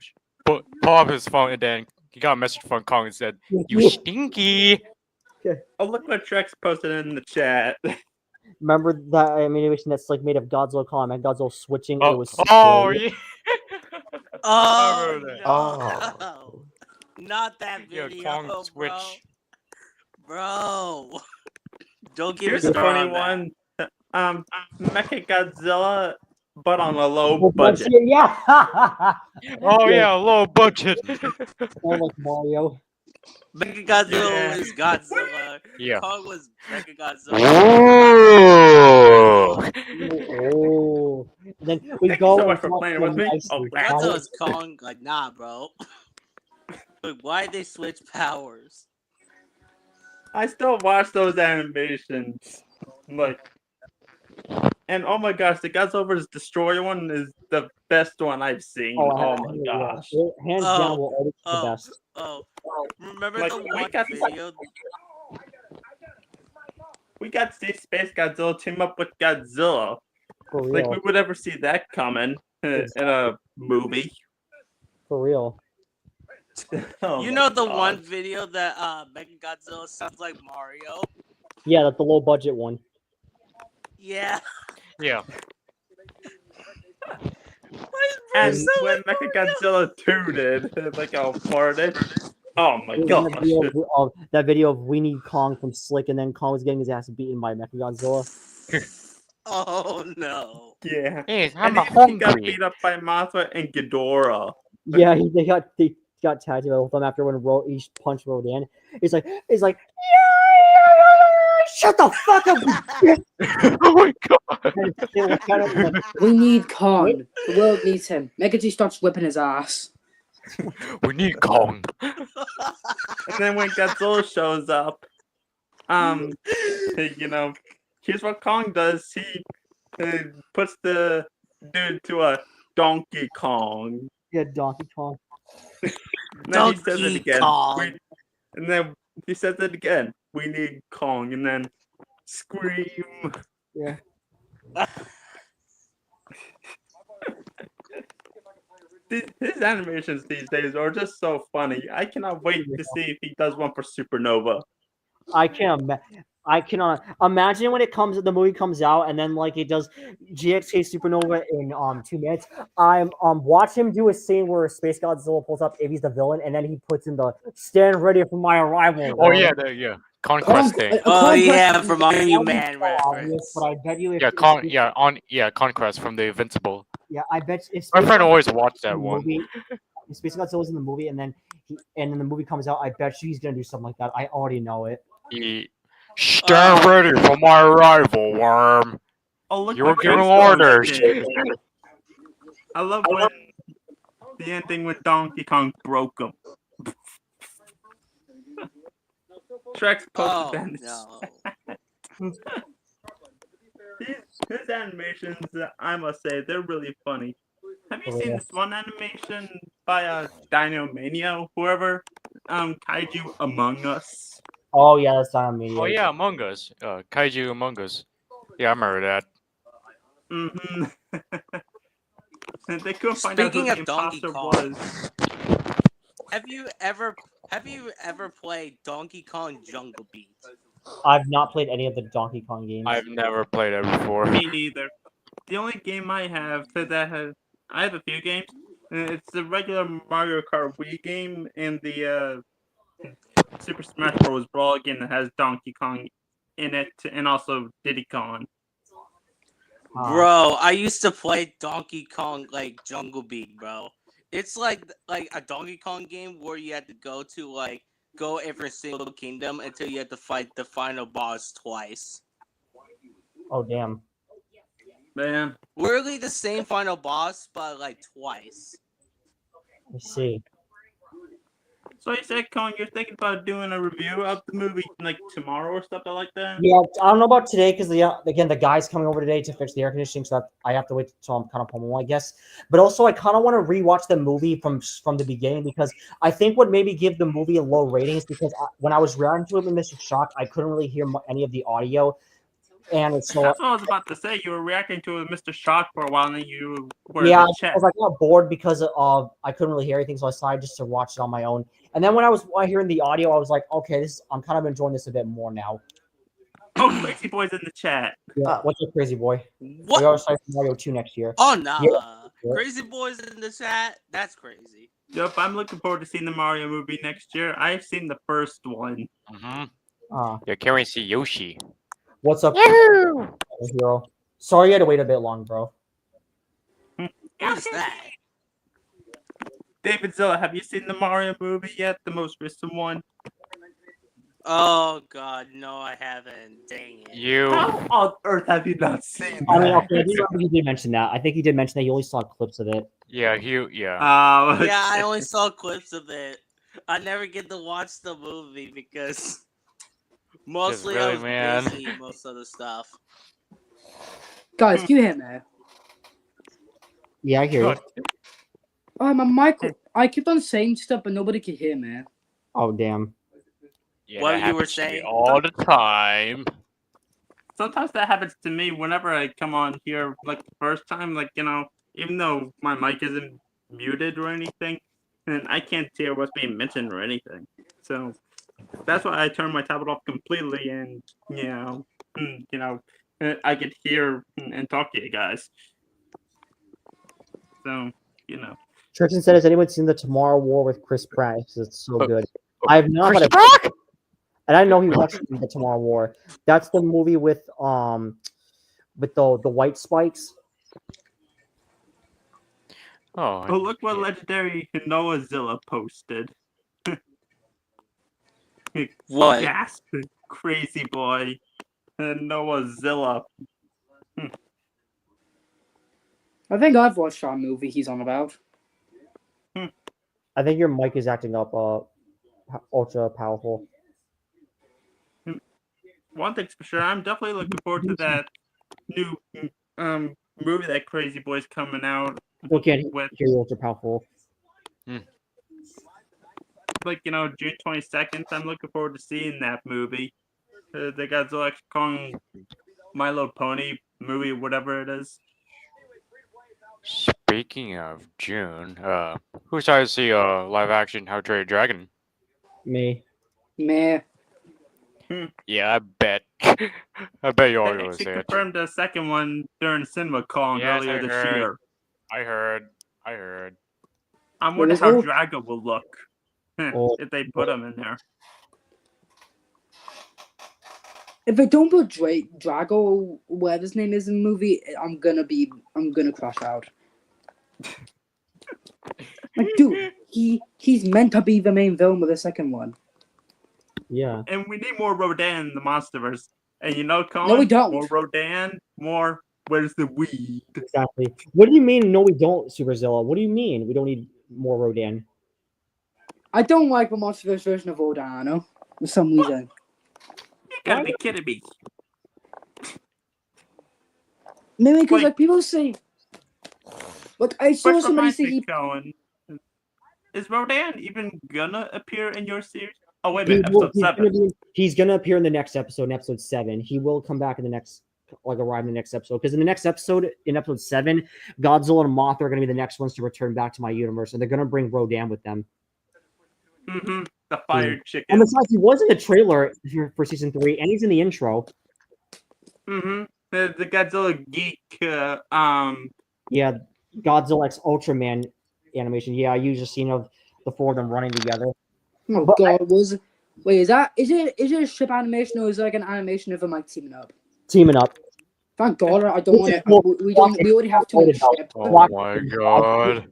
pull up his phone and then he got a message from Kong and said, "You stinky." Oh, look what Trex posted in the chat. Remember that animation that's like made of Godzilla Kong and Godzilla switching? It Oh, was oh scary. yeah. Oh remember that. no! Oh. Not that Yeah, video, Kong bro. switch. Bro, don't get me Here's a started funny on that. one. Mecha Godzilla, but on a low Well, budget. Yeah. Oh yeah, low budget. Or like Mario. Mechagodzilla Yeah. is Godzilla. Yeah. Kong was Mechagodzilla. Ooh. Oh. Then we Thank you go so and much for talk playing to with me. nicely, Oh, right? Godzilla's Kong, like, nah, bro. Like, why'd they switch powers? I still watch those animations. Like, and oh my gosh, the Godzilla vs. Destroyer one is the best one I've seen. Oh my yeah. gosh. Hands Oh, down will always be the Oh, best. oh. Remember Like, the we one got- video? We got to see Space Godzilla team up with Godzilla. For Like, real. we would ever see that coming in a movie. For real. Oh You my know the gosh. one video that Mechagodzilla sounds like Mario? Yeah, that's the low budget one. Yeah. Yeah. Why is And Bruce so when like Mario? Mechagodzilla tooted, like all farted. Oh my There's gosh. that video of We Need Kong from Slick, and then Kong was getting his ass beaten by Mechagodzilla. Oh no. Yeah. Yes, And I'm he got hungry. beat up by Mothra and Ghidorah. Yeah, they got tattooed with them after when he punched Rodan. He's like, yeah, shut the fuck up. You bitch." Oh my god. And they look at him like, We need Kong. The world needs him. Megaty starts whipping his ass. We need Kong. And then when Godzilla shows up, you know, here's what Kong does. He puts the dude to a Donkey Kong. yeah, Donkey Kong. And then he says it Donkey again. Kong. And then he says it again. We need Kong. And then scream. Yeah. His animations these days are just so funny. I cannot wait to see if he does one for Supernova. I cannot imagine when the movie comes out and then like it does GXK Supernova in 2 minutes. I'm watch him do a scene where Space Godzilla pulls up if he's the villain, and then he puts in the stand ready for my arrival. Oh yeah, yeah. Conquest thing. Oh Conquest- yeah, from Iron Obvious, Man reference. but I bet you if Conquest from the Invincible. yeah, I bet if My Space friend Godzilla always watched in that the one. movie- if Space Godzilla's in the movie and then the movie comes out, I bet you he's gonna do something like that. I already know it. Stand ready for my arrival, worm. Oh, look You were what giving Godzilla orders. did. I love when the ending with Donkey Kong broke him. Trex Oh posted that. no. His animations, I must say, they're really funny. Have you Oh, seen yeah. this one animation by Dino Mania, whoever? Kaiju Among Us. Oh yeah, that's not me. Oh yeah, Among Us. Kaiju Among Us. Yeah, I remember that. Mm-hmm. And they couldn't find out who Speaking the of Donkey imposter Kong. was. Have you ever played Donkey Kong Jungle Beat? I've not played any of the Donkey Kong games. I've never played it before. Me neither. The only game I have I have a few games. It's the regular Mario Kart Wii game and the Super Smash Bros. Brawl game that has Donkey Kong in it, and also Diddy Kong. Uh, Bro, I used to play Donkey Kong like Jungle Beat, bro. It's like a Donkey Kong game where you have to go every single kingdom until you have to fight the final boss twice. Oh damn. Man, Literally the same final boss, but like twice. I see. so you said, Cohen, you're thinking about doing a review of the movie like tomorrow or something like that? Yeah, I don't know about today because again the guy's coming over today to fix the air conditioning, so I have to wait until I'm kind of home, I guess. But also, I kind of want to rewatch the movie from the beginning because I think what made me give the movie a low rating is because when I was reacting to it with Mr. Shock, I couldn't really hear any of the audio, and so That's what I was about to say. You were reacting to Mr. Shock for a while, and then you were yeah, in the chat. because I got bored because of I couldn't really hear anything, so I decided just to watch it on my own. And then when I was hearing the audio, I was like, okay, I'm kind of enjoying this a bit more now. Oh, Crazy Boy's in the chat. Yeah, what's up, Crazy Boy? We What? are starting Mario 2 next year. Oh nah. Yeah. Crazy Boys in the chat? That's crazy. Yep, I'm looking forward to seeing the Mario movie next year. I've seen the first one. Yeah, can't wait to see Yoshi. What's up, Hero? Sorry you had to wait a bit long, bro. What's that? David Zilla, have you seen the Mario movie yet? The most recent one? Oh god, no I haven't. Dang it. You. How on earth have you not seen I mean, that? okay, I do remember you did mention that. I think you did mention that you only saw clips of it. Yeah, Yeah, Yeah, I only saw clips of it. I never get to watch the movie because mostly I really, was man. busy most of the stuff. Guys, can you hear me? Yeah, I hear you. Oh, my mic. I kept on saying stuff, but nobody could hear me. Oh, damn. Yeah, What that you were happens to me saying? all the time. Sometimes that happens to me whenever I come on here, like the first time, like, even though my mic isn't muted or anything, and I can't hear what's being mentioned or anything. So that's why I turn my tablet off completely, and I could hear and talk to you guys. So Tristan said, has anyone seen the Tomorrow War with Chris Pratt? It's so good. I have not, Chris but and I know he watched the Tomorrow War. That's the movie with the white spikes. Oh, Oh, look what legendary Noah Zilla posted. What? Gasp, Crazy Boy. Noah Zilla. I think I've watched our movie he's on about. I think your mic is acting up ultra powerful. One thing's for sure, I'm definitely looking forward to that new movie that Crazy Boy's coming out Still can't with. hear you ultra powerful. Like, June 22nd. I'm looking forward to seeing that movie. The Godzilla X Kong My Little Pony movie, whatever it is. speaking of June, who's excited to see live action How to Train Your Dragon? Me. Meh. Yeah, I bet. I bet you all They gonna actually say it. confirmed the second one during CinemaCon Yes, earlier I this heard. year. I heard. I'm wondering is how all- Drago will look Oh. if they put him in there. If they don't put Drago, whatever his name is in the movie, I'm gonna crash out. Like, dude, he's meant to be the main villain of the second one. Yeah. And we need more Rodan in the Monsterverse. And Colin? No, we don't. More Rodan, more Where's the Weed? Exactly. What do you mean? No, we don't, Superzilla. What do you mean? We don't need more Rodan. I don't like the Monsterverse version of Odano for some reason. You gotta be kidding me. Maybe because Wait. like people say, like I saw Which somebody reminds say me, he Cohen, is Rodan even gonna appear in your series? Oh, wait a minute, episode 7. He's gonna appear in the next episode, in episode 7. He will come back in the next, arrive in the next episode. Because in the next episode, in episode 7, Godzilla and Mothra are gonna be the next ones to return back to my universe, and they're gonna bring Rodan with them. Mm-hmm. The fired chicken. And besides, he was in the trailer for season 3, and he's in the intro. Mm-hmm. The Godzilla geek. Yeah, Godzilla X Ultraman animation. Yeah, I used a scene of the four of them running together. oh But god is it a ship animation or is it like an animation of them like teaming up? Teaming up. Thank God I don't want it. Well, We already have too many ships. Oh my god.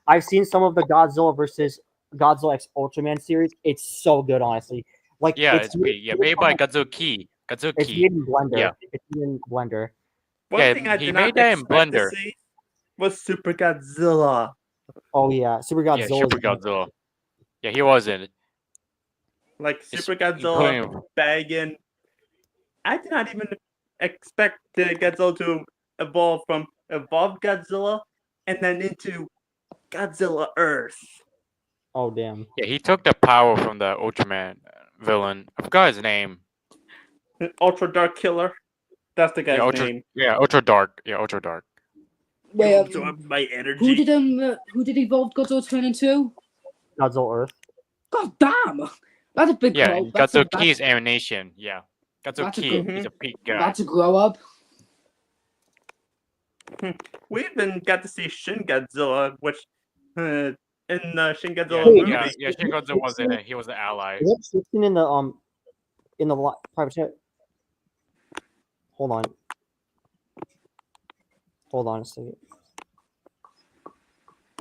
I've seen some of the Godzilla versus Godzilla X Ultraman series. It's so good, honestly. Like Yeah, it's it's made by Godzuki. it's Godzuki. made in Blender. Yeah. It's made in Blender. One Yeah, thing I he did made not that in expect to Blender. see was Super Godzilla. Oh yeah, Super Yeah, Godzilla. Super Godzilla. Yeah, he wasn't. Like It's Super Godzilla, including- Bagan. I did not even expect Godzilla to evolve from Evolved Godzilla and then into Godzilla Earth. Oh damn. Yeah, he took the power from the Ultraman villain. I forgot his name. Ultra Dark Killer. That's the guy's Yeah, name. Ultra Dark. Yeah, Ultra Dark. Wait, You absorb my energy. who did Evolved Godzilla turn into? Godzilla Earth. God damn! That's a big Yeah, grow. and That's a, Godzuki's animation. Yeah, That's a Godzuki good- is a peak guy. that's a grow up. We even got to see Shin Godzilla, which in the Shin Yeah, Godzilla Wait, movie. yeah, Shin Godzilla was in it. He was the ally. Is that Tristan in the private chat? Hold on. Hold on a second.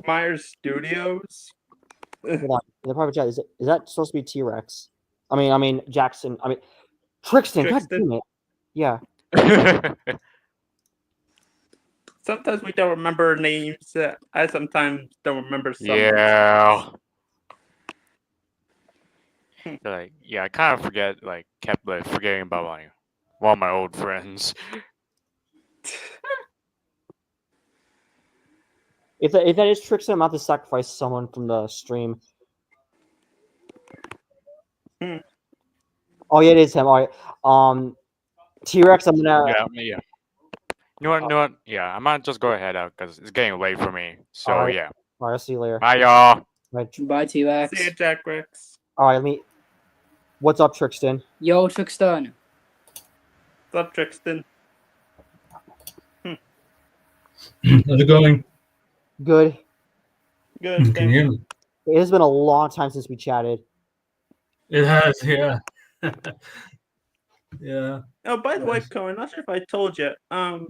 Myers Studios. Hold on. In the private chat, is that supposed to be T-Rex? I mean Jackson. I mean Trixton. God Trixton? damn it. Yeah. Sometimes we don't remember names. I sometimes don't remember some. Yeah. Like, yeah, I kind of kept forgetting about one of my old friends. If that is Trixton, I'm about to sacrifice someone from the stream. Hmm. Oh yeah, it is him. All right. T-Rex. I'm gonna. Yeah. You know what? Yeah, I might just go ahead because it's getting late for me. So Alright. yeah, All right. I'll see you later. bye y'all. Right. Bye, T-Rex. See you, Jack Rex. All right. Let me. What's up, Trixton? Yo, Trixton. What's up, Trixton? How's it going? Good. Good. Can thank you hear you. me? It has been a long time since we chatted. It has, yeah. Yeah. Oh, by the way, Yes. Cohen, not sure if I told you. Have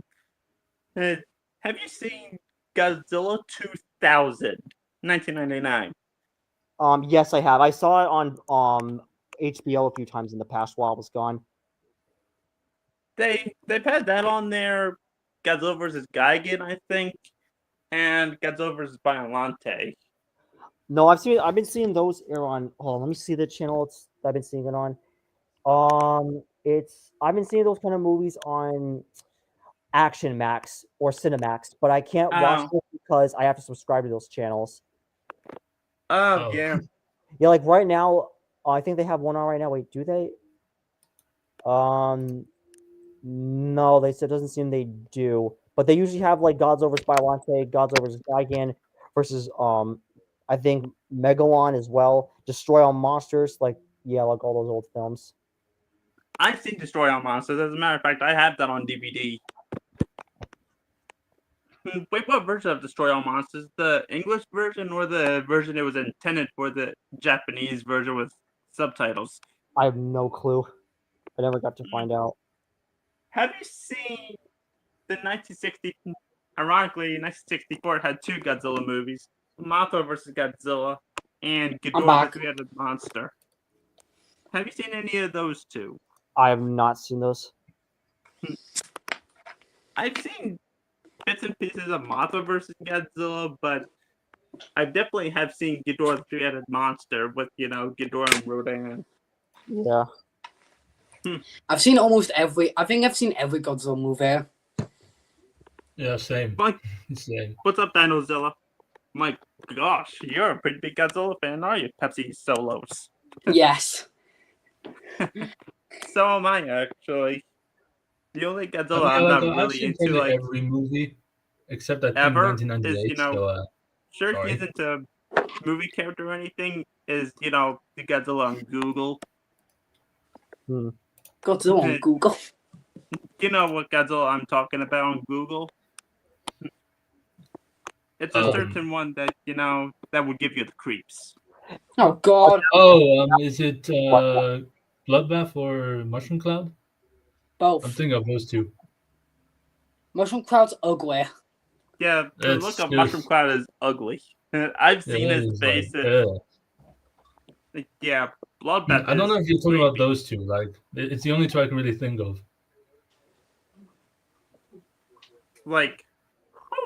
you seen Godzilla 2000, 1999? Yes, I have. I saw it on HBO a few times in the past while I was gone. They've had that on there. Godzilla vs. Gigan, I think, and Godzilla vs. Biollante. No, I've been seeing those air on. Hold on, let me see the channel I've been seeing it on. I've been seeing those kind of movies on Action Max or Cinemax, but I can't watch Oh. it because I have to subscribe to those channels. Oh, Oh. yeah. Yeah, like right now, I think they have one on right now. Wait, do they? No, they said doesn't seem they do, but they usually have like Godzilla vs. Biollante, Godzilla vs. Gigan versus I think Megalon as well. Destroy All Monsters, like all those old films. I've seen Destroy All Monsters. As a matter of fact, I have that on DVD. Wait, what version of Destroy All Monsters? The English version or the version it was intended for, the Japanese version with subtitles? I have no clue. I never got to find out. Have you seen the 1960? Ironically, 1964 had two Godzilla movies: Mothra vs. Godzilla and Ghidorah back. the Three-Headed Monster. Have you seen any of those two? I have not seen those. I've seen bits and pieces of Mothra vs. Godzilla, but I definitely have seen Ghidorah the Three-Headed Monster with, Ghidorah and Rodan. Yeah. I've seen almost every. I think I've seen every Godzilla movie. Yeah, same. Mike, Same. what's up, Dinozilla? My gosh, you're a pretty big Godzilla fan, are you? Pepsi Solos. Yes. So am I, actually. The only Godzilla I'm not I've really seen into, probably like, every movie except I think ever 1998. is, So, sure sorry. he isn't a movie character or anything, is, the Godzilla on Google. Godzilla on Google. You know what Godzilla I'm talking about on Google? It's a Um. certain one that, that would give you the creeps. Oh God. is it Bloodbath or Mushroom Cloud? I'm Both. thinking of those two. Mushroom Cloud's ugly. Yeah, the It's look of just- Mushroom Cloud is ugly. I've Yeah, seen that his is face. Yeah, Bloodbath. I don't know is if you're talking about creepy. those two. Like, it's the only two I can really think of. Like,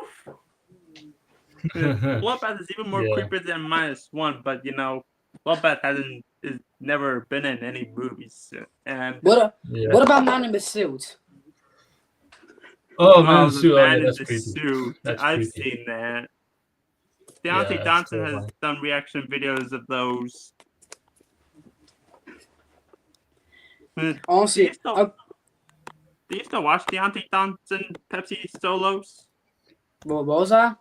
oof. Bloodbath is even more Yeah. creepy than -1, but Bloodbath is never been in any movies, and What Yeah. about Man in the Suit? Oh man, the Sue. Oh man yeah, in that's the creepy. suit. That's I've creepy. seen that. Yeah, Deontay that's Johnson has terrifying. done reaction videos of those. Do Honestly, you still watch Deontay Johnson Pepsi solos? what was that?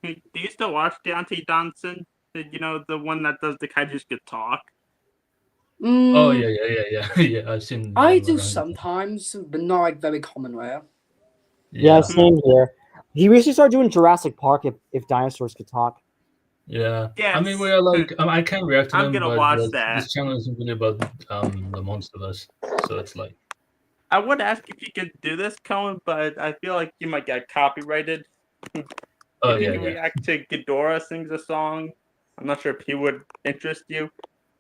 Do you still watch Deontay Johnson? The one that does the Kaijus Could Talk? Oh Mm, yeah. Yeah, I've seen I them do around. sometimes, but not like very common rare. Yeah, Yeah, same here. He recently started doing Jurassic Park if dinosaurs could talk. yeah. Yes. I mean, we're like, I can't react to I'm them, gonna but watch that. this channel isn't really about the Monsterverse, so it's like, I would ask if you could do this, Cohen, but I feel like you might get copyrighted. oh If you yeah, can yeah. react to Ghidorah sings a song, I'm not sure if he would interest you.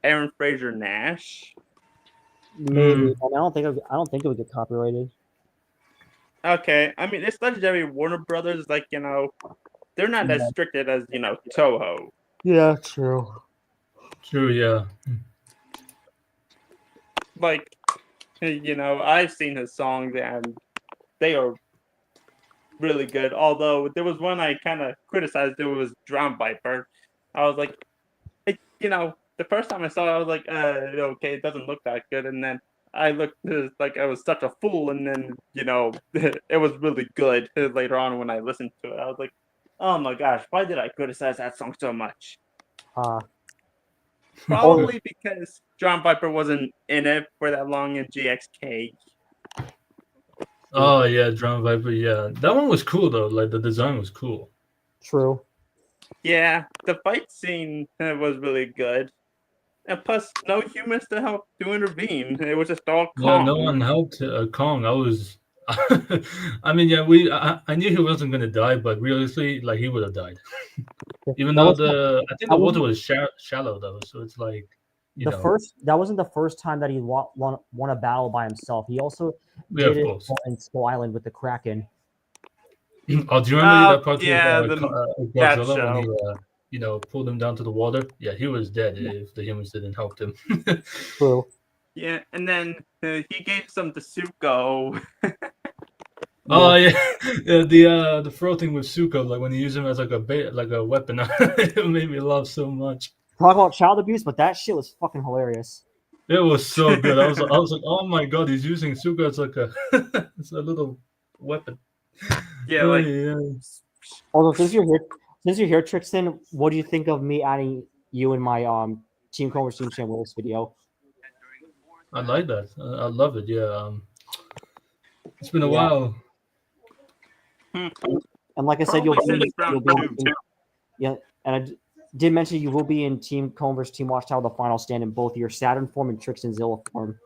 Aaron Fraser Nash. Maybe. I don't think it would get copyrighted. Okay, I mean it's legendary Warner Brothers. Like they're not as stricted as Toho. Yeah, true. True, yeah. Like I've seen his songs and they are really good. Although there was one I kind of criticized. It was Drown Viper. I was like, the first time I saw it, I was like, okay, it doesn't look that good. And then I looked like I was such a fool. And then it was really good later on when I listened to it. I was like, oh my gosh, why did I criticize that song so much? Probably because Drown Viper wasn't in it for that long in GXK. Oh yeah, Drown Viper. Yeah, that one was cool though. Like the design was cool. True. Yeah, the fight scene was really good. And plus, no humans to help to intervene. It was just all Yeah, Kong. no one helped Kong. I was, I mean, yeah, I knew he wasn't gonna die, but realistically, like he would have died. Even though I think the water was shallow though, so it's like that wasn't the first time that he won a battle by himself. He also Yeah, did of it course. in Skull Island with the Kraken. Oh, do you remember that part yeah, with that Godzilla when show. he pulled him down to the water? Yeah, he was dead if the humans didn't help him. True. Yeah, and then he gave some to Zuko. Oh yeah, yeah, the throating with Zuko, like when he used him as like a weapon, it made me laugh so much. Talk about child abuse, but that shit was fucking hilarious. It was so good. I was like, oh my god, he's using Zuko as like it's a little weapon. Yeah, Oh, like yeah. Although since you're here, Trixton, what do you think of me adding you in my Team Converse Team Shane Willis video? I like that. I love it. Yeah. It's been a while. And like I said, you'll be yeah. And I did mention you will be in Team Converse Team Watchtower the final stand in both your Saturn form and Trixton Zilla form.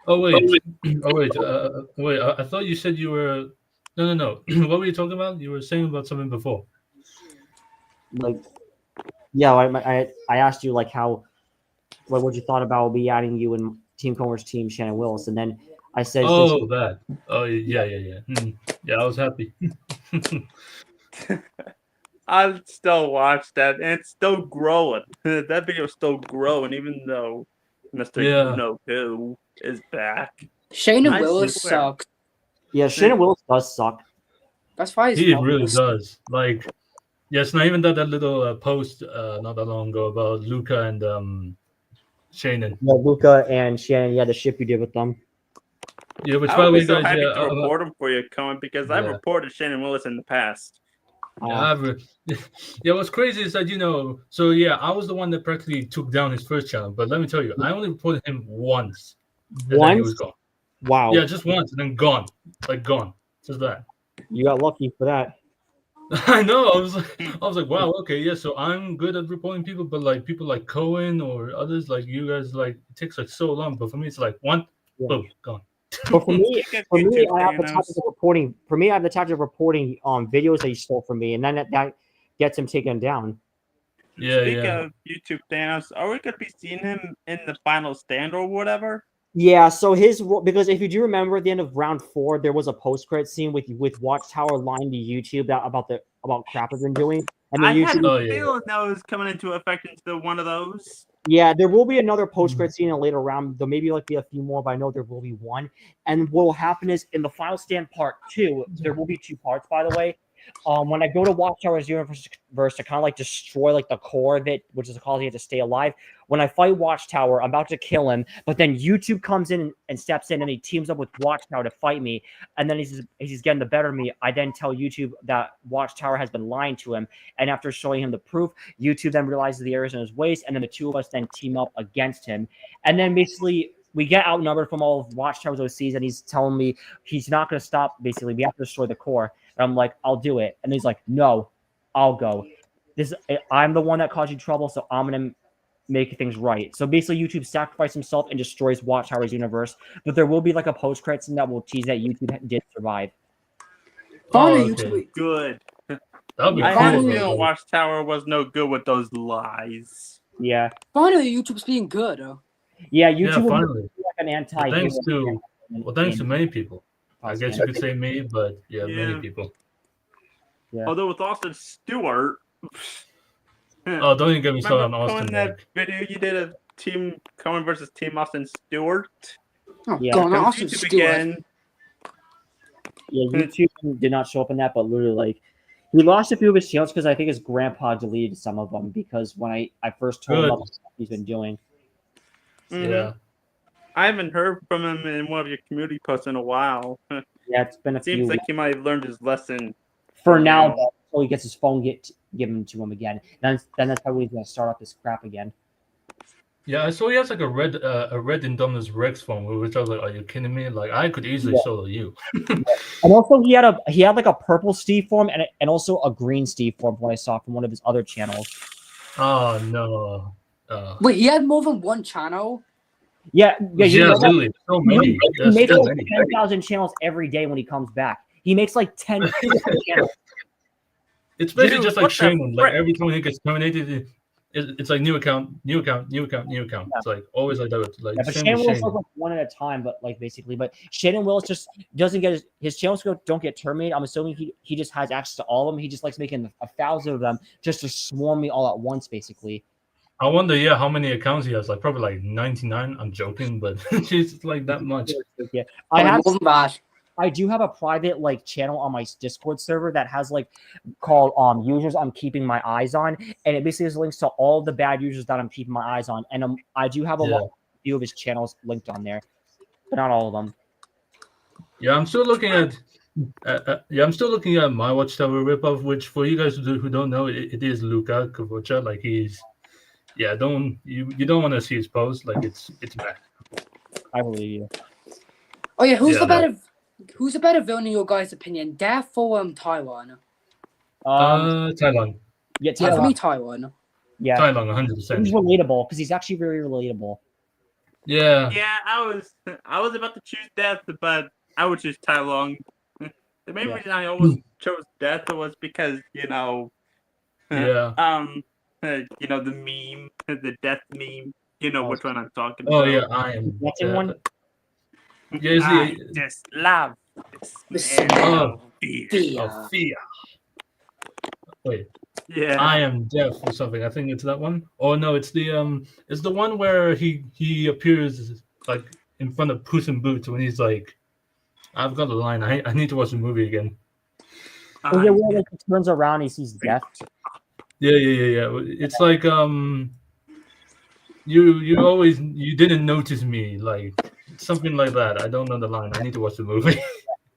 Oh wait. Wait. I thought you said you were. No. What were you talking about? You were saying about something before. Like, yeah, I asked you like what you thought about me adding you in Team Converse Team Shannon Willis, and then I said, oh that. Oh yeah. Yeah, I was happy. I'll still watch that, and it's still growing. That video's still growing, even though Mr. No2 is back. Shane and Willis suck. Yeah, Shane Willis does suck. That's why he really does. Like, yeah, it's not even that little post not that long ago about Luca and Shannon. Yeah, Luca and Shannon. Yeah, the ship you did with them. Yeah, which I by the would way, be so guys, happy to report him for you, Cohen, because I've reported Shannon Willis in the past. Yeah, what's crazy is that so yeah, I was the one that practically took down his first channel, but let me tell you, I only reported him once. And then he was gone. Wow. Yeah, just once and then gone. Like gone. Just that. You got lucky for that. I know. I was like, wow, okay, yeah. So I'm good at reporting people, but like people like Cohen or others like you guys, like it takes like so long. But for me, it's like one, boom, gone. But for me, I have the tactic of reporting. For me, I have the tactic of reporting videos that you stole from me, and then that gets him taken down. Yeah, Speak yeah. of YouTube Thanos, are we gonna be seeing him in the final stand or whatever? Yeah, so because if you do remember at the end of round 4, there was a post-credit scene with Watchtower lying to YouTube about crap I've been doing, and then I had YouTube. Oh, a yeah. feeling that was coming into effect into one of those. Yeah, there will be another post-credit scene in a later round. There maybe like be a few more, but I know there will be one. And what will happen is in the final stand part 2, there will be 2 parts, by the way. When I go to Watchtower's universe to kind of like destroy like the core of it, which is the cause he had to stay alive. When I fight Watchtower, I'm about to kill him, but then YouTube comes in and steps in, and he teams up with Watchtower to fight me. And then he's getting the better of me. I then tell YouTube that Watchtower has been lying to him, and after showing him the proof, YouTube then realizes the errors in his ways, and then the two of us then team up against him. And then basically we get outnumbered from all of Watchtower's OCs, and he's telling me he's not going to stop. Basically, we have to destroy the core. And I'm like, I'll do it. And he's like, no, I'll go. I'm the one that caused you trouble, so I'm going to make things right. So basically, YouTube sacrificed himself and destroys Watchtower's universe. But there will be like a post-credit scene that will tease that YouTube did survive. Finally, okay. YouTube. Good. That'd be I cool. had a Finally. though. feeling Watchtower was no good with those lies. Yeah. Finally, YouTube's being good. Yeah, Yeah, YouTube will be finally. like an anti. Thanks to many people. I guess you could say me, but yeah, many Yeah. people. Yeah. Although with Austin Stewart. Oh, don't even get me started on Remember Austin. that Like, video you did of Team Cohen versus Team Austin Stewart? Oh, Yeah. God, Comes Austin YouTube Stewart. again. Yeah, YouTube did not show up in that, but literally, like, he lost a few of his channels because I think his grandpa deleted some of them because when I first told him Good. about the stuff he's been doing. Mhm. yeah. I haven't heard from him in one of your community posts in a while. Yeah, it's been a few Seems like weeks. he might have learned his lesson. For now, Yeah. until he gets his phone given to him again. Then that's probably he's gonna start up this crap again. Yeah, I saw he has like a red Indominus Rex phone, which I was like, are you kidding me? Like, I could easily Yeah. solo you. And also he had like a purple Steve form and also a green Steve form from what I saw from one of his other channels. Oh no. Wait, he had more than one channel? Yeah, you know that? literally, so many. He There's makes so like many. 10,000 channels every day when he comes back. He makes like 10 channels. It's basically Dude, just what like the training. Like frick? every time he gets terminated, it's like new account. It's like always like that. Like Yeah, but same Shannon with Willis Shane. does like one at a time, but like basically, but Shannon Willis just doesn't get his channels don't get terminated. I'm assuming he just has access to all of them. He just likes making 1,000 of them just to swarm me all at once, basically. I wonder, how many accounts he has. Like probably like 99. I'm joking, but it's like that much. Yeah, More than that. I do have a private like channel on my Discord server that has like called users I'm keeping my eyes on, and it basically has links to all the bad users that I'm keeping my eyes on, and I do have a few of his channels linked on there, but not all of them. Yeah, I'm still looking at. I'm still looking at my Watchtower ripoff, which for you guys who don't know, it is Luka Kovacha. Like he's, you don't want to see his post. Like it's bad. I believe you. Oh yeah, who's Yeah, the better villain in your guys' opinion? Death or Taiwan? Thailand. Yeah, Yeah, for Taiwan. me, Taiwan. Yeah, Thailand, he's 100%. relatable because he's actually very relatable. Yeah. Yeah, I was about to choose Death, but I would choose Tai Lung. The main Yeah. reason I always chose Death was because Yeah. the meme, the Death meme. You know which one I'm talking Oh about. yeah, I am. That's the one. Yeah, it's I the just love The this smell of beer. Fear. fear. Wait, Yeah. I am deaf or something. I think it's that one. Oh no, it's the one where he appears like in front of Puss in Boots when he's like, I've got the line. I need to watch the movie again. Is it where like, he turns around and he sees death? Yeah. It's like you didn't notice me, like something like that. I don't know the line. I need to watch the movie.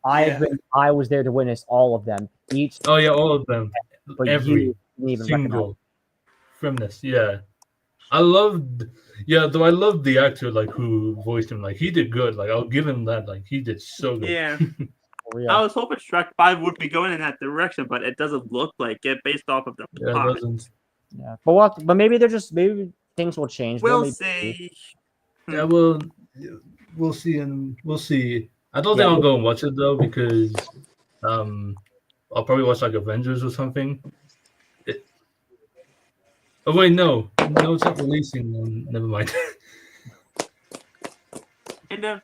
I was there to witness all of them. Each, Oh yeah, all of them. but Every you didn't even recognize. single firmness. Yeah, I loved the actor like who voiced him. Like he did good. Like I'll give him that. Like he did so good. Yeah. For real. I was hoping Shrek 5 would be going in that direction, but it doesn't look like it based off of the Yeah, it plot. doesn't. Yeah, but maybe maybe things will change. We'll Maybe- see. Yeah, we'll see and we'll see. I don't Yeah. think I'll go and watch it though because I'll probably watch like Avengers or something. Oh wait, no, it's not releasing. Never mind. And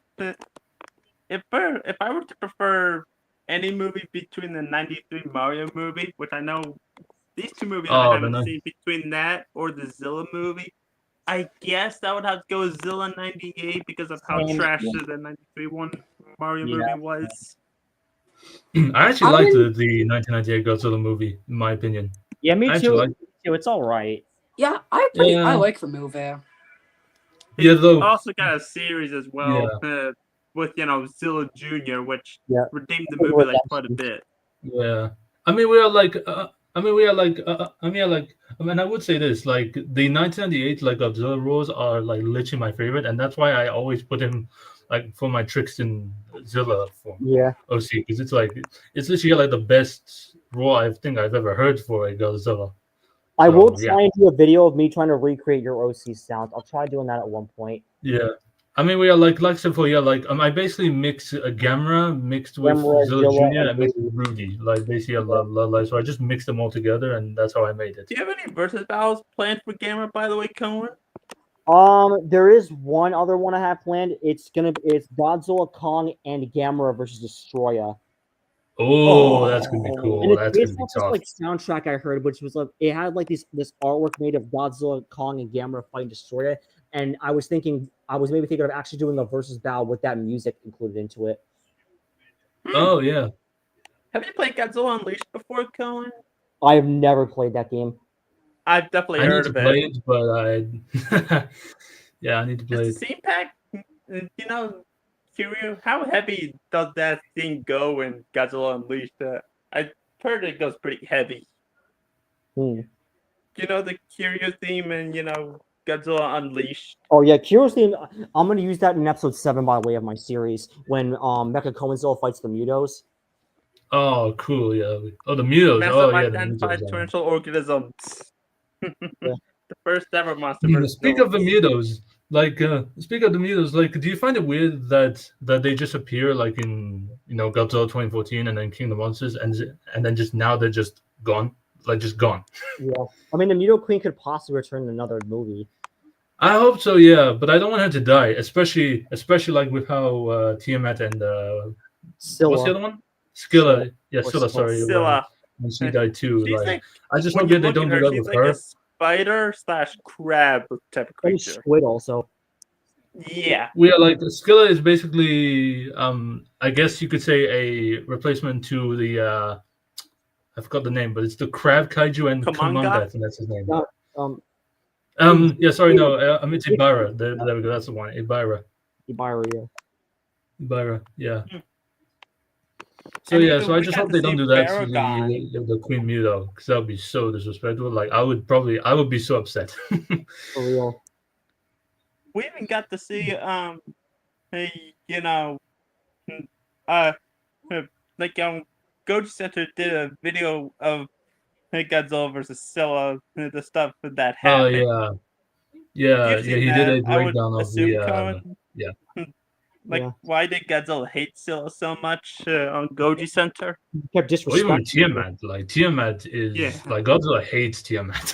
if I were to prefer any movie between the '93 Mario movie, which I know these two movies I Oh, haven't the seen, between that or the Zilla movie, I guess I would have to go with Zilla '98 because of how Same. trash the '93 one Mario Yeah. movie was. I actually I liked wouldn't- the 1998 Godzilla movie, in my opinion. Yeah, me I too. actually like. Me too. It's all right. Yeah, Yeah. I like the movie. Yeah, though. Also got a series as well with Zilla Jr., which Yeah. redeemed the movie like quite a bit. Yeah, I mean we are like, I mean I would say this, like the 1998 like Godzilla rules are like literally my favorite, and that's why I always put him like for my Trickston Zilla form Yeah. OC, because it's literally like the best rule I think I've ever heard for a Godzilla. I will So, try and do a video of me trying to recreate your OC sounds. I'll try doing that at one point. Yeah. I mean, we are like I said, I basically mix a Gamera mixed with Gamera, Zilla Zilla, Jr. and and mixed with Rudy. Like basically, so I just mixed them all together, and that's how I made it. Do you have any versus battles planned for Gamera, by the way, Cohen? There is one other one I have planned. It's Godzilla, Kong, and Gamera versus Destroya. Oh, that's gonna be And cool. it's That's based gonna be off this tough. like soundtrack I heard, which was like it had like this artwork made of Godzilla, Kong, and Gamera fighting Destroya. And I was maybe thinking of actually doing a versus battle with that music included into it. Oh yeah. Have you played Godzilla Unleashed before, Cohen? I have never played that game. I've definitely I need heard to of play it. it, but I yeah, I need to play Does it. the scene pack, Kiryu, how heavy does that thing go in Godzilla Unleashed? I heard it goes pretty heavy. Hmm. The Kiryu theme and, Godzilla Unleashed. Oh yeah, Kyo's theme. I'm gonna use that in episode 7, by the way, of my series when Mecha Komenzel fights the Mutos. Oh, cool. Yeah. Oh, the Mutos. Massive Oh, yeah. The identified Mutos. torrential organisms. Yeah. The first ever monster. Speak of the Mutos, do you find it weird that they just appear like in Godzilla 2014 and then King of the Monsters and then just now they're just gone, like just gone? Yeah, I mean the Muto Queen could possibly return in another movie. I hope so, yeah, but I don't want her to die, especially like with how Tiamat and Scylla. what's the other one? Scylla. Yeah, Or Scylla. Sorry, Scylla. when she died too. She's Like, I just when hope you they look don't at do that she's with like her. a spider/crab type of And creature. Squid also. Yeah. We are like Scylla is basically, I guess you could say a replacement to the I forgot the name, but it's the crab kaiju and Kamanga? Kamanga, I think that's his name. Yeah, Sorry, no, it's Ibara. There we go. That's the one. Ibara. Ibara, Yeah. So And yeah, even so I we just got hope to they don't see do that to Paragon. the Queen Muto, because that would be so disrespectful. Like I would be so upset. for real. We even got to see Goji Center did a video of Godzilla versus Scylla, the stuff that Oh happened. yeah. You've He seen did that, a I would breakdown of assume, the Cohen? yeah. Yeah. Why did Godzilla hate Scylla so much on Goji Center? Kept Or even disrespecting. Tiamat. Like Tiamat is like Godzilla hates Tiamat.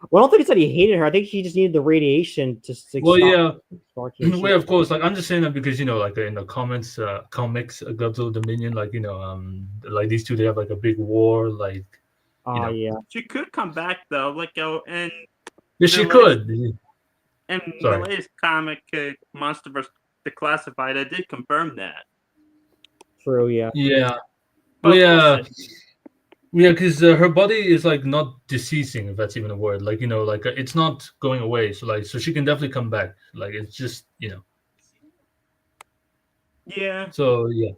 Well, I don't think it's that he hated her. I think he just needed the radiation to Well, stop yeah. Starcade. Well, of course. Like I'm just saying that because like in the comics, Godzilla Dominion, like like these two, they have like a big war. Like Oh yeah. She could come back though, and yeah, she the could. in Sorry. the latest comic, Monster vs. Declassified, I did confirm that. True. Yeah. Yeah. But Well, yeah. we'll see. Yeah, because her body is like not deceasing, if that's even a word. Like it's not going away. So she can definitely come back. Like it's just Yeah. So yeah.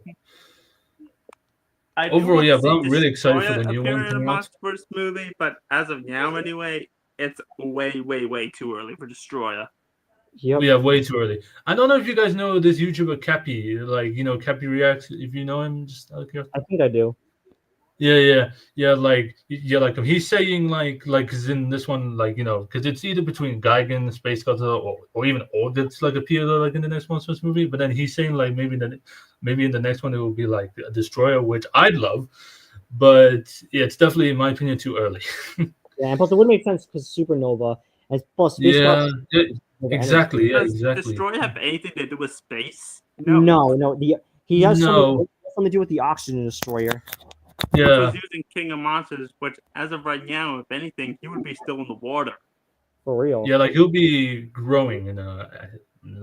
I do Overall, want yeah, to but see I'm really excited for Destroya the new appear one in the coming out. Monsterverse movie, but as of now, anyway, it's way, way, way too early for Destroya. Yep. We have way too early. I don't know if you guys know this YouTuber Cappy. Like Cappy Reacts. If you know him, just out of curiosity. I think I do. Yeah. Like he's saying like cause in this one because it's either between Gigan, Space Godzilla, or even Organs appear like in the next Monsters movie. But then he's saying like maybe in the next one it will be like a Destroyer, which I'd love. But yeah, it's definitely in my opinion too early. Yeah, and plus it would make sense because supernova and plus space Yeah, gravity yeah, is supernova exactly. Yeah, Does exactly. Destroyer have anything to do with space? energy. No, he has No. something to do with the oxygen destroyer. Which Yeah, was using King of Monsters, which as of right now, if anything, he would be still in the water. For real. yeah. Like he'll be growing in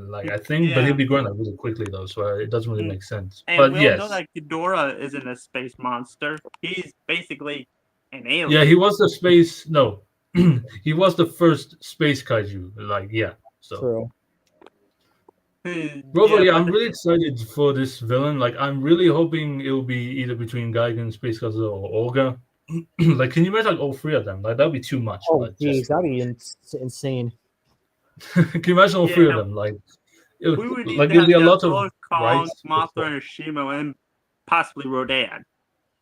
like I think, but Yeah. he'll be growing like really quickly though, so it doesn't really Mm. make sense. And But we all know yes, that Ghidorah isn't a space monster. He's basically an alien. yeah, he was the space. No, he was the first space kaiju. Like yeah, so. True. Robo, yeah, but I'm really excited for this villain. Like, I'm really hoping it will be either between Gigan, Space Godzilla, or Olga. Like, can you imagine like all three of them? Like, that'd be too much. Oh, But geez, just that'd be insane. can you imagine all three of Yeah. them? Like, we would need like to there'd have be a lot of Godzilla, Kong, rights. Mothra, and Shimo, and possibly Rodan.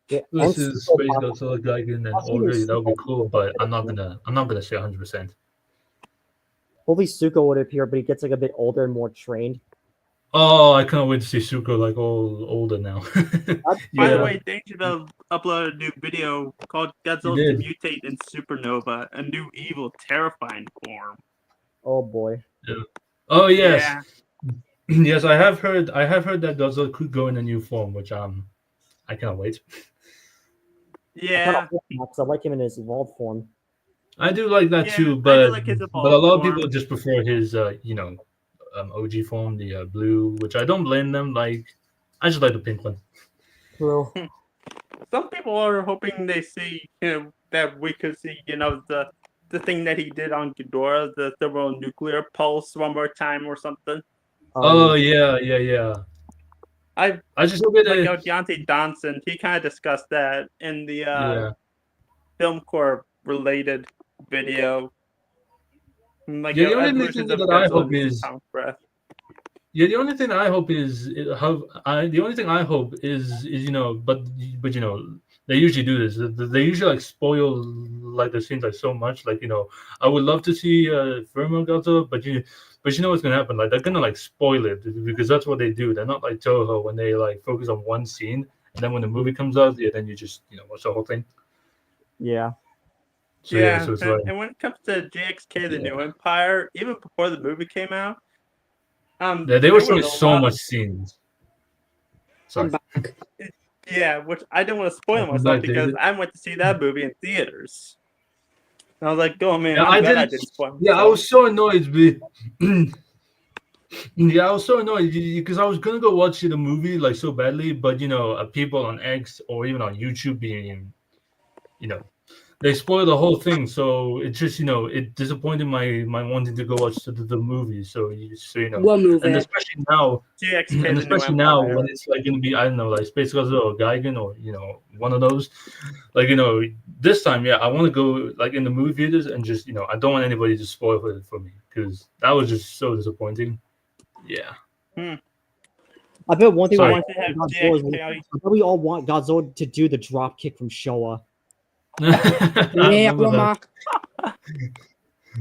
Yeah, This and is Super Space Bowl. Godzilla, Gigan, and Possibly Olga. That would be Super cool. But I'm not gonna say 100%. Hopefully Suko would appear, but he gets like a bit older and more trained. Oh, I can't wait to see Suko like all older now. By the Yeah. way, Dangerville uploaded a new video called Godzilla He to did. Mutate in Supernova, a new evil, terrifying form. Oh boy. Oh yes. Yeah. Yes, I have heard that Godzilla could go in a new form, which I cannot wait. Yeah. I like him in his evolved form. I do like that Yeah, I too, do but like his but a evolved lot of form. people just prefer his OG form, the blue, which I don't blame them. Like I just like the pink one. True. Some people are hoping they see, that we could see, the thing that he did on Ghidorah, the thermonuclear pulse one more time or something. Oh yeah. I just hope it. Like Deontay Johnson, he kind of discussed that in the Yeah. Film Corps related video. Like, Yeah, the only versions thing of that I Godzilla hope using is- Tom's breath. Yeah, the only thing I hope is the only thing I hope is but they usually do this. They usually like spoil like the scenes like so much. Like I would love to see Firmo Godzilla, but you know what's gonna happen? Like they're gonna like spoil it because that's what they do. They're not like Toho when they like focus on one scene and then when the movie comes out, yeah, then you just watch the whole thing. Yeah. So yeah, so it's like and when it comes to JXK, the Yeah. New Empire, even before the movie came out, yeah, they there were was showing a so lot much of- scenes. I'm Sorry. back. Yeah, which I didn't want to spoil Welcome myself back, because David. I went to see that movie in theaters. And I was like, "Oh man, Yeah, I'm I glad I didn't- didn't spoil Yeah, I myself." was so annoyed. Yeah, I was so annoyed because I was gonna go watch the movie like so badly, but people on X or even on YouTube being, they spoiled the whole thing. So it just it disappointed my wanting to go watch the movie. So What movie? and especially now, JXK, and the New especially now Empire. when it's like gonna be I don't know like Space Godzilla or Gigan or one of those, like this time I want to go like in the movie theaters and just I don't want anybody to spoil it for me because that was just so disappointing. Yeah. I bet one thing we Sorry. want To have Godzilla is JXK, I bet we all want Godzilla to do the drop kick from Showa. I Yeah, remember that. Rama. Yeah,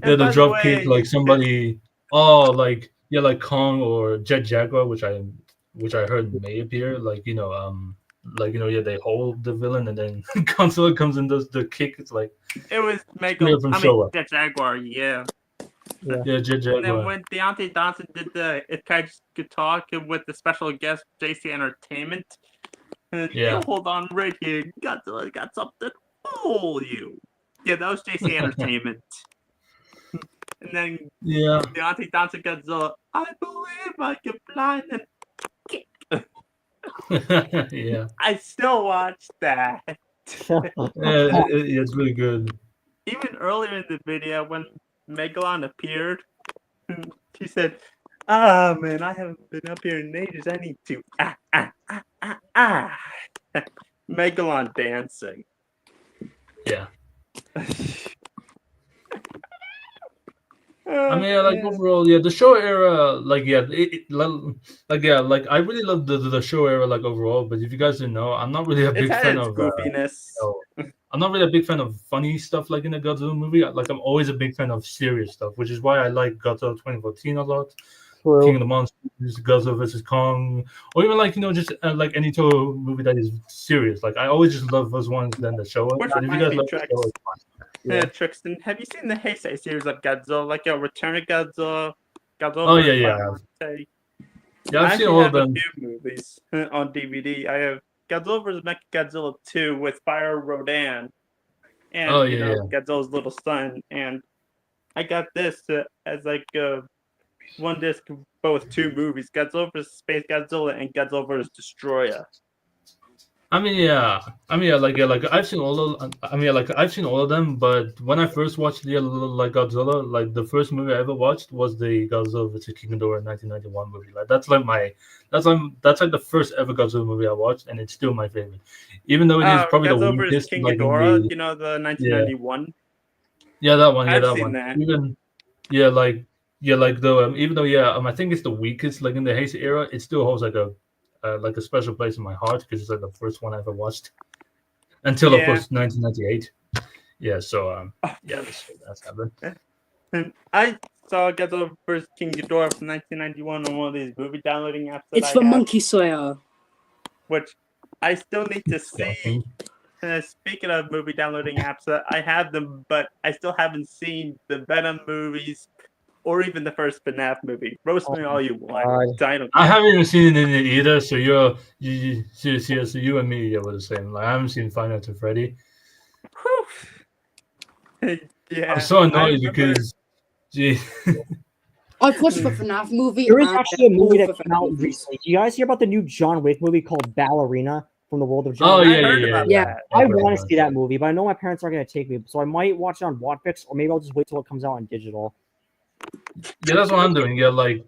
the by the drop kick way, like somebody like Kong or Jet Jaguar, which I heard may appear, they hold the villain and then Godzilla comes and does the kick. It's like It was Mega. Yeah, from Showa. Jet Jaguar, yeah. yeah, Jet And then Jaguar. when Deontay Johnson did the Itkai Could Talk with the special guest JC Entertainment, Yeah. hold on right here, Godzilla got something for you. Yeah, that was JC Entertainment. And then Yeah. Deontay Johnson Godzilla, I believe I can fly and kick. Yeah. I still watch that. It's really good. Even earlier in the video when Megalon appeared, he said, "Ah man, I haven't been up here in ages. I need to Megalon dancing." Yeah. Oh, I mean, like overall, the show era, like I really love the show era, like overall. But if you guys didn't know, I'm not really a it's big had fan its of. goofiness. I'm not really a big fan of funny stuff like in a Godzilla movie. Like I'm always a big fan of serious stuff, which is why I like Godzilla 2014 a lot. King of the Monsters, Godzilla vs Kong, or even like just like any Toho movie that is serious. Like I always just love those ones than the show. Which But if you reminds guys me, love the Trex. show, it's fine. Yeah. Trixton, have you seen the Heisei series of Godzilla, like Return of Godzilla, Godzilla Oh, vs. yeah, yeah. Heisei? Yeah, I I've seen actually all have of a them. few movies on DVD. I have Godzilla vs. Mechagodzilla 2 with Fire Rodan, and Oh, you yeah, know yeah. Godzilla's little son. And I got this as like one disc, both two movies: Godzilla vs. Space Godzilla and Godzilla vs. Destroyer. I mean, like I've seen all of. I mean, like I've seen all of them. But when I first watched the like Godzilla, like the first movie I ever watched was the Godzilla vs King Ghidorah 1991 movie. Like that's like the first ever Godzilla movie I watched, and it's still my favorite. Even though it is probably the Godzilla vs. weakest, King like in Ghidorah, the you know, the 1991. yeah that one, I've that seen one. that. Even like though even though I think it's the weakest like in the Heisei era, it still holds like a special place in my heart because it's like the first one I ever watched until of Yeah. course 1998. Yeah, so yeah, that's happened. And I saw Godzilla vs. King Ghidorah from 1991 on one of these movie downloading apps that It's I the have, Monkey Slayer. which I still need to see. Speaking of movie downloading apps, I have them, but I still haven't seen the Venom movies or even the first FNAF movie. Roast me all you want. I don't I care. haven't even seen it in it either. So so you and me were the same. Like I haven't seen Five Nights at Freddy. Yeah, I'm so I annoyed remember- because, gee, I've watched the FNAF movie. There is and actually a movie all that the came out FNAF movies. recently. Do you guys hear about the new John Wick movie called Ballerina from the world of John oh Wick? yeah, heard yeah, about yeah. that. I I've heard want to about see it. that movie, but I know my parents aren't going to take me, so I might watch it on Wattpix, or maybe I'll just wait till it comes out on digital. Yeah, that's what I'm doing. Like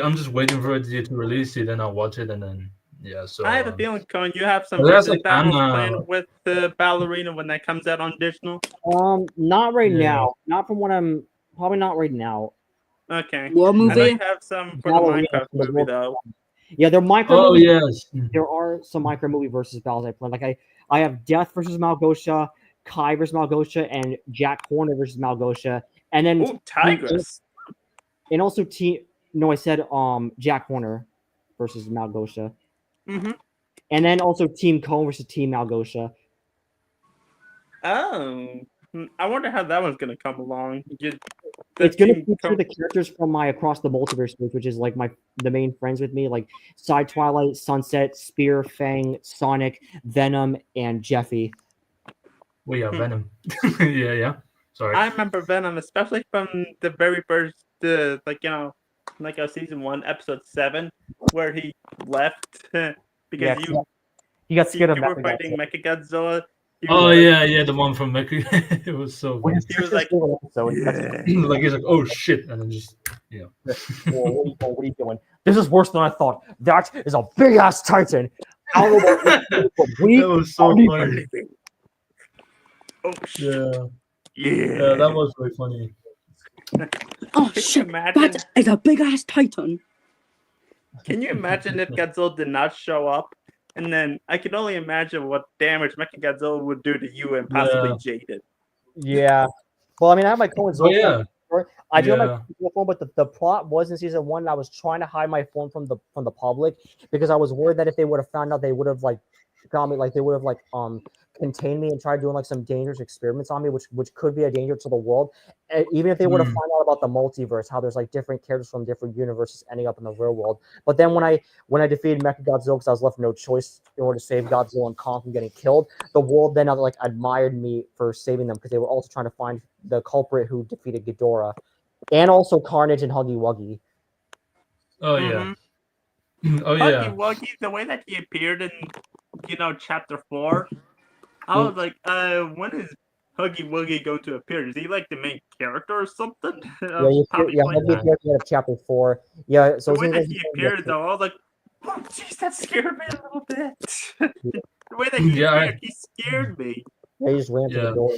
I'm just waiting for it to release it, then I'll watch it, and then yeah. So I have a feeling, Cohen, you have some But that's versus like, I'm, battles planned with the Ballerina when that comes out on digital. Not right Yeah. now. Not from what I'm. Probably not right now. Okay. What I know movie? you have some for Ballerina the Minecraft from the movie, world- though. Yeah, they're micro. oh movies. yes, There are some micro movie versus battles I play. Like I have Death versus Malgosha, Kai versus Malgosha, and Jack Horner versus Malgosha, and then Oh, Tigress. and also No, I said Jack Horner versus Malgosha, Mm-hmm. and then also Team Cone versus Team Malgosha. Oh. I wonder how that one's going to come along. It's gonna feature the characters from my Across the Multiverse group, which is like the main friends with me, like Side Twilight, Sunset, Spear, Fang, Sonic, Venom, and Jeffy. we are Venom. yeah. Sorry. I remember Venom, especially from the very first, season 1, episode 7, where he left because He got you scared of were fighting Mechagodzilla. He Oh was yeah, the one from Mecha. It was so funny. He was like, Like he's like, oh shit, and then just Whoa, what are you doing? This is worse than I thought. That is a big ass Titan. I don't know what but we that was so are funny. oh shit. Yeah, that was really funny. Oh Can you shit! imagine? That is a big ass Titan. Can you imagine if Godzilla did not show up? And then I can only imagine what damage Mechagodzilla would do to you and possibly Jaded. Yeah. Well, I mean, I have my Cohen's Oh yeah, I do have my Yeah. Cohen's phone, but the plot was in season 1. And I was trying to hide my phone from the public because I was worried that if they would have found out, they would have like got me, like they would have like contained me and tried doing like some dangerous experiments on me, which could be a danger to the world. Even if they would have found out about the multiverse, how there's like different characters from different universes ending up in the real world. But then when I defeated Mechagodzilla, because I was left with no choice in order to save Godzilla and Kong from getting killed, the world then like admired me for saving them because they were also trying to find the culprit who defeated Ghidorah, and also Carnage and Huggy Wuggy. oh yeah, Mhm. oh Huggy yeah. Wuggy, the way that he appeared in, chapter 4, I was like, when is Huggy Wuggy going to appear? Is he like the main character or something? Huggy appeared in chapter 4. Yeah, so The way it that seems he like appeared, though, I was like, oh, jeez, that scared me a little bit. The way that he Yeah, appeared, he scared me. he just ran to the Yeah. door.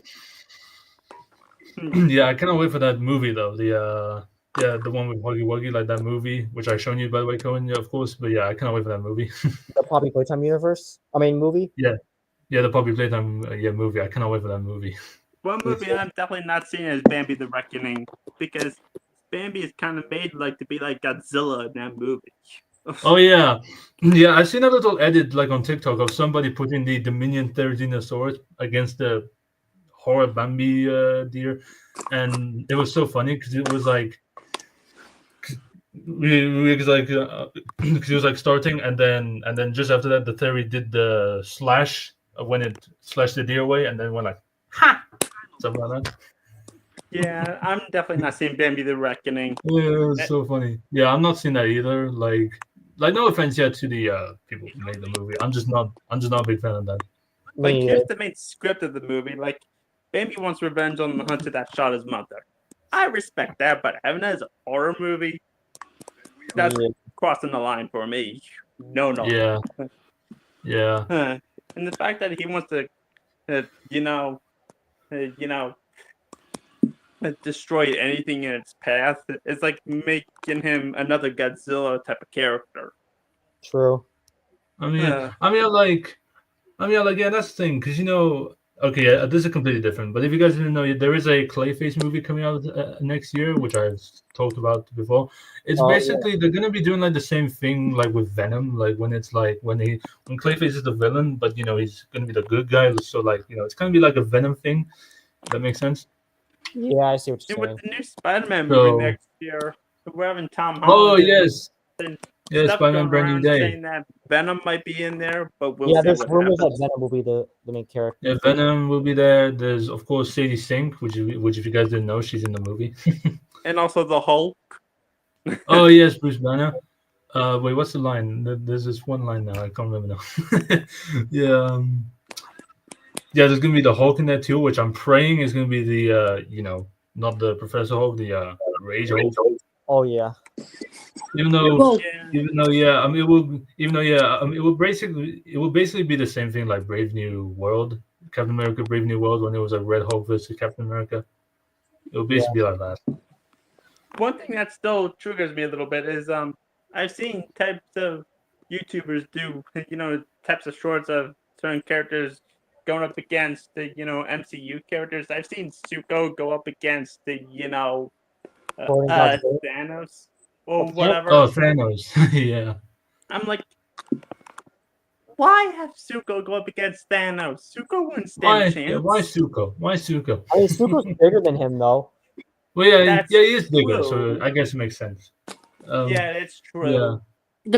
Yeah, I cannot wait for that movie though. The one with Huggy Wuggy, like that movie, which I shown you by the way, Cohen, yeah, of course. But yeah, I cannot wait for that movie. The Poppy Playtime universe. I mean, movie. yeah, the Poppy Playtime movie. I cannot wait for that movie. One movie I'm definitely not seeing is Bambi the Reckoning, because Bambi is kind of made like to be like Godzilla in that movie. Oh yeah, yeah. I've seen a little edit like on TikTok of somebody putting the Dominion Therizinosaurus against the horror Bambi deer, and it was so funny because it was like we was like because it was like starting, and then just after that, the theory did the slash when it slashed the deer away, and then went like ha, something like that. Yeah, I'm definitely not seeing Bambi the Reckoning. Yeah, it was so funny. Yeah, I'm not seeing that either. Like no offense yet to the people who made the movie. I'm just not a big fan of that. Like, Me here's either. the main script of the movie. Like, Bambi wants revenge on the hunter that shot his mother. I respect that, but having it as a horror movie, that's Yeah. crossing the line for me. No. Yeah, yeah. And the fact that he wants to, destroy anything in its path is like making him another Godzilla type of character. True. I mean, Yeah. yeah, that's the thing, because okay, yeah, this is completely different. But if you guys didn't know, there is a Clayface movie coming out next year, which I've talked about before. It's Oh, yeah. basically they're gonna be doing like the same thing, like with Venom, like when Clayface is the villain, but he's gonna be the good guy. So like it's gonna be like a Venom thing. That makes sense. Yeah, I see what And you're with saying. the new Spider-Man So- movie next year, we're having Tom Oh Holland. and yes, yeah, stuff Spider-Man going Brand New around Day. saying that Venom might be in there, but we'll Yeah, see there's what rumors that happens. Venom will be the main character. Yeah, Venom will be there. There's of course Sadie Sink, which if you guys didn't know, she's in the movie. And also the Hulk. Oh yes, Bruce Banner. Wait, what's the line? There's this one line now. I can't remember now. Yeah, yeah. There's gonna be the Hulk in there too, which I'm praying is gonna be the not the Professor Hulk, the Rage Hulk. Oh yeah. Even though, Well, Yeah. it will. It will basically be the same thing like Brave New World, Captain America, Brave New World, when it was like Red Hulk versus Captain America. It will basically be like that. One thing that still triggers me a little bit is I've seen types of YouTubers do types of shorts of certain characters going up against the MCU characters. I've seen Zuko go up against the Gordon Godzilla. Thanos or Oh, whatever. Oh, Thanos. Yeah. I'm like, why have Zuko go up against Thanos? Zuko wouldn't stand a chance. Why Zuko? Why Zuko? I mean, Zuko's bigger than him though. Well, yeah, That's he is bigger, so true. I guess it makes sense. Yeah, it's true. Yeah. it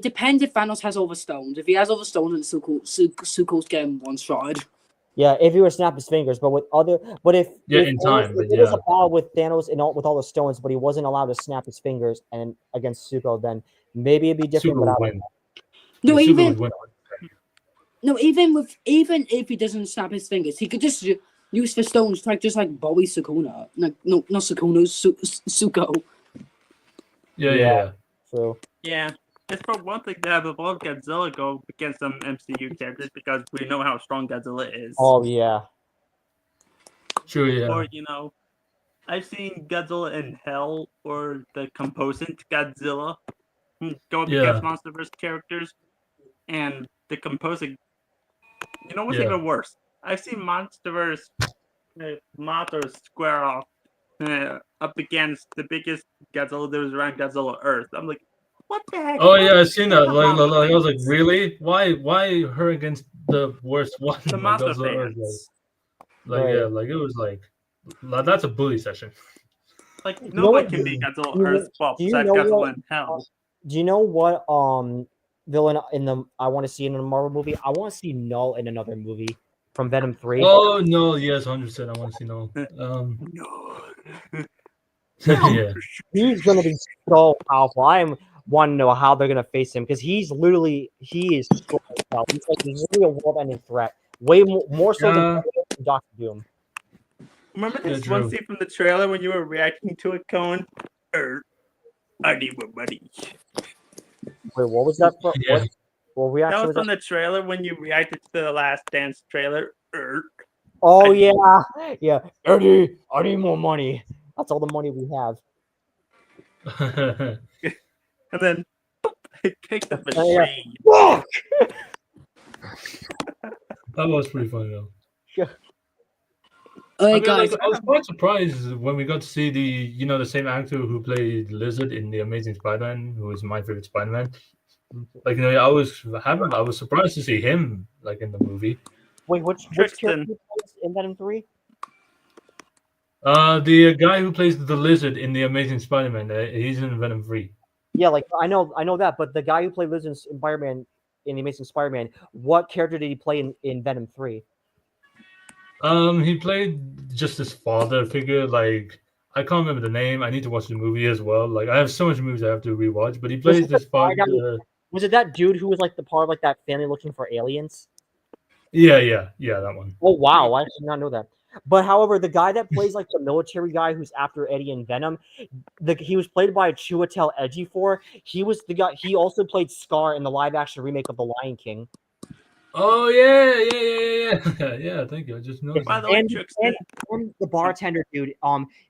depends if Thanos has all the stones. If he has all the stones, then Zuko's getting one shot. Yeah, if he were to snap his fingers, but if Yeah, if in Thanos- time, if but it was yeah. a battle with Thanos and with all the stones, but he wasn't allowed to snap his fingers and against Zuko, then maybe it'd be different. Zuko But I would don't win. No, Zuko even would win. even if he doesn't snap his fingers, he could just use the stones to just like Bowie Sukuna. No, not Sukuna, Zuko. Yeah, Yeah. yeah. True. Yeah. It's for one thing to have evolved Godzilla go against some MCU characters because we know how strong Godzilla is. Oh yeah. Sure, yeah. Or I've seen Godzilla in Hell or the composite Godzilla go up Yeah. against MonsterVerse characters, and the composite. You know what's Yeah. even worse? I've seen MonsterVerse Mothra square off up against the biggest Godzilla that was around Godzilla Earth. I'm like, what the heck? Oh yeah, I've seen that. The Like, Mothra I was like, fans. really? Why her against the worst one? The Like, Mothra Godzilla Earth, fans. like Right. yeah, like it was like that's a bully session. Like, know nobody what- can beat Godzilla do you- Earth well do you besides know Godzilla what- in Hell. Do you know what villain in the I want to see in a Marvel movie? I want to see Null in another movie from Venom 3. Oh no, yes, 100%. I want to see no. No. Yeah. He's gonna be so powerful. I want to know how they're gonna face him because he is strong as hell. He's really a world-ending threat. Way more so than Doctor Doom. Remember Yeah, this one true. scene from the trailer when you were reacting to it, Cohen? I need more money. Wait, what was that? For? Yeah. What reaction That was was from that? the trailer when you reacted to the Last Dance trailer. Oh yeah, yeah. Eddie, I need more money. That's all the money we have. And then it picked up a Oh, yeah. shade. Fuck! That was pretty funny though. Alright, I mean, guys. like, I was quite surprised when we got to see the same actor who played Lizard in the Amazing Spider-Man, who is my favorite Spider-Man. Like, I was surprised to see him like in the movie. Wait, which Tristan. character? in Venom 3? The guy who plays the Lizard in the Amazing Spider-Man, he's in Venom 3. Yeah, like I know that, but the guy who played Lizard in Spider-Man in the Amazing Spider-Man, what character did he play in Venom 3? He played just his father figure. Like I can't remember the name. I need to watch the movie as well. Like I have so much movies I have to rewatch. But he plays it this the guy father. Was it that dude who was like the part of like that family looking for aliens? Yeah, that one. Oh wow, I did not know that. But however, the guy that plays like the military guy who's after Eddie and Venom, he was played by Chiwetel Ejiofor. He was the guy. He also played Scar in the live-action remake of The Lion King. Oh yeah. Yeah, thank you. I just noticed. By the way, And, Trickster, and the bartender dude,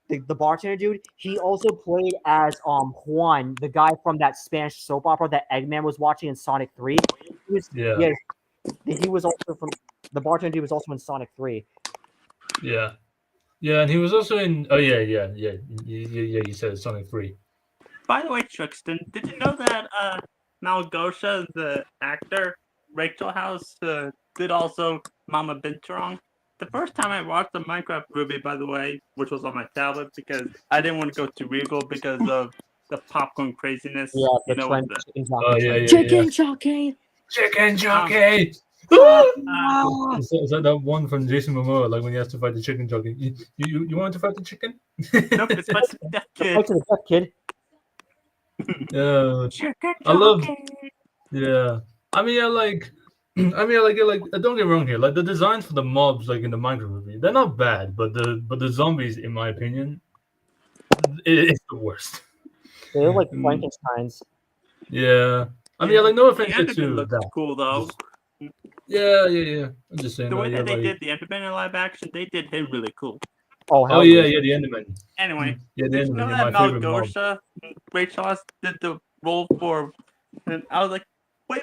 the bartender dude, he also played as Juan, the guy from that Spanish soap opera that Eggman was watching in Sonic 3. Yeah. He was also from the bartender dude was also in Sonic 3. Yeah, and he was also in. Oh yeah. You said Sonic 3. by the way, Trixton, did you know that Malgosha, the actor, Rachel House, did also Mama Binturong? The first time I watched the Minecraft movie, by the way, which was on my tablet because I didn't want to go to Regal because of the popcorn craziness. Yeah, the you know, trend. the- Oh yeah. Chicken jockey. Chicken jockey. uh, Is that that one from Jason Momoa? Like when he has to fight the chicken jockey. You want to fight the chicken? nope, it's my that kid. Back to the death, kid. Yeah. Chicken I love- jockey. Yeah. I mean, don't get me wrong here. Like the designs for the mobs, like in the Minecraft movie, they're not bad, but the zombies, in my opinion, it's the worst. They look like Mm. Frankenstein's. Yeah. I mean, like no The offense to Enderman looked that. cool though. Yeah. I'm just saying. The way that they like... did the Enderman in live action, they did him really cool. Oh, Oh hell yeah, the Enderman. Anyway, Yeah, the did you know Enderman. that My favorite mob. Malgosha, Rachel House did the role for? And I was like, wait.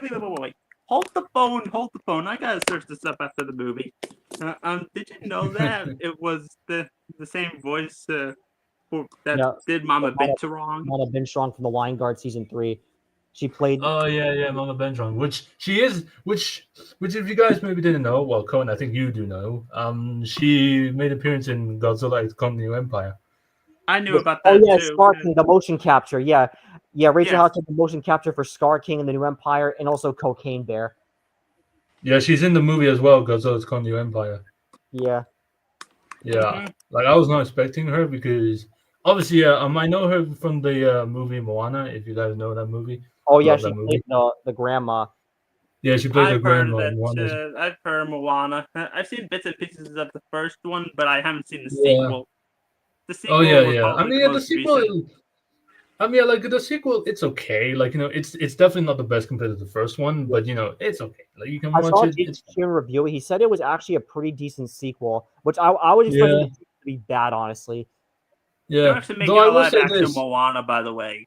Hold the phone. I gotta search this up after the movie. Did you know that it was the same voice that Yeah. did Mama Binturong? Mona Binstrong from The Lion Guard season 3. She played. Oh yeah, Mama Bentron, which she is, which if you guys maybe didn't know, well, Cohen, I think you do know. She made an appearance in Godzilla X Kong: New Empire. I knew about that Oh yeah, too. Scar King, the motion capture. Yeah. Rachel Yeah. House did the motion capture for Scar King and the New Empire, and also Cocaine Bear. Yeah, she's in the movie as well, Godzilla X Kong: New Empire. Yeah. Yeah, Mhm. like I was not expecting her because obviously, I know her from the movie Moana. If you guys know that movie. Oh yeah, Love she that movie. played the grandma. Yeah, she played the I've heard grandma. of in Moana. it. I've heard Moana. I've seen bits and pieces of the first one, but I haven't seen the Yeah. sequel. The sequel Oh yeah. was I probably mean, the the most sequel. recent. I mean, like the sequel, it's okay. Like it's definitely not the best compared to the first one, but it's okay. Like you can I watch saw it. Jason Sheeran review it. He said it was actually a pretty decent sequel, which I was expecting Yeah. it to be bad, honestly. They're Yeah. actually Though making I a will live say action this. Moana, by the way.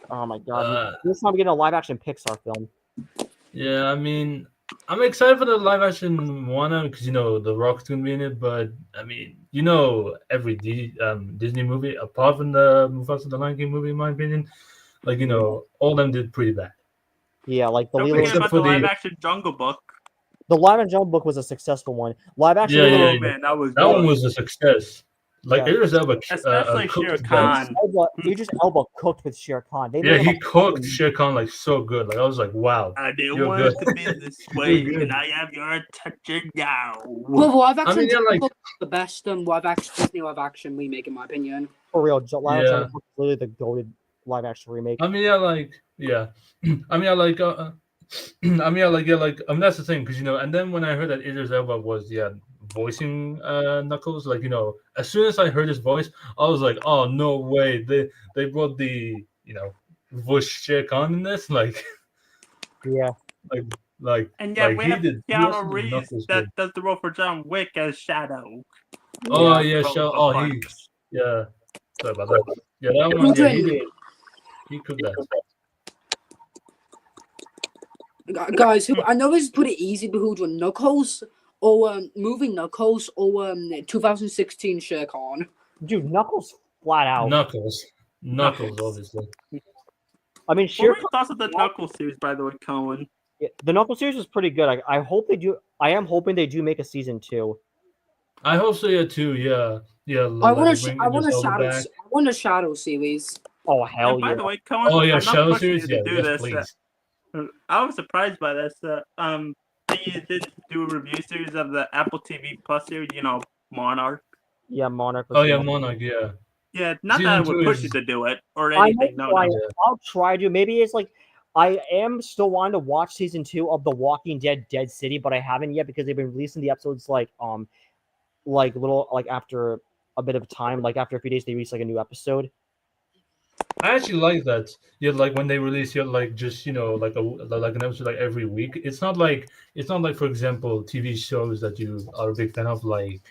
Oh my god! Uh, This time we get a live action Pixar film. Yeah, I mean, I'm excited for the live action Moana because The Rock's gonna be in it. But I mean, every Disney movie apart from the Mufasa the Lion King movie, in my opinion, like all of them did pretty bad. Yeah, like the Don't Lilo. forget Except about for the the- live action Jungle Book. The live action book was a successful one. Live action. Yeah, Lilo- Oh man, that was That good. one was a success. Like Yeah. Idris Elba, Especially cooked Shere that. Khan. Idris Elba cooked with Shere Khan. They Yeah, made him he a cooked fucking- Shere Khan like so good. Like I was like, wow. I didn't You're want good. it to be this way, good. and I have your attention now. Well, live action mean, yeah, like- Jungle Book is the best live action Disney live action remake in my opinion. For real, live Yeah. action book is literally the goated live action remake. I mean, that's the thing, because and then when I heard that Idris Elba was voicing Knuckles, like as soon as I heard his voice, I was like, oh no way, they brought the voice Shere Khan in this, like Yeah. like And yet like, we he have did- he Keanu also did Reeves Knuckles that good. does the role for John Wick as Shadow. Oh yeah, From sure. the Oh parks. yeah. Sorry about that. Yeah, that one. Yeah, he cooked that. Guys, I know this is pretty easy, but who'd win, Knuckles or moving Knuckles or 2016 Shere Khan? Dude, Knuckles flat out. Knuckles, Knuckles. obviously. I mean, What Shere were your thoughts of the Knuckles series, by the way, Cohen? the Knuckles series was pretty good. I hope they do. I am hoping they do make a season 2. I hope so. Yeah, too. Yeah, yeah. I Like want they a bring I want a Idris Elba shadow. back. I want a shadow series. Oh And hell by yeah! the way, Cohen, Oh yeah, I'm not Shadow pushing you series. to Yeah, do yes, this. please. I was surprised by this. You did do a review series of the Apple TV Plus series, Monarch. Yeah, Monarch was Oh yeah, good. Monarch. Yeah, Yeah, not that I season would two push you is to do it or I anything. may No, try. no. yeah. I'll try to. Maybe it's like I am still wanting to watch season 2 of The Walking Dead: Dead City, but I haven't yet because they've been releasing the episodes like little like after a bit of time, like after a few days they release like a new episode. I actually like that. Yeah, like when they release, yeah, like just like an episode like every week. It's not like for example TV shows that you are a big fan of, like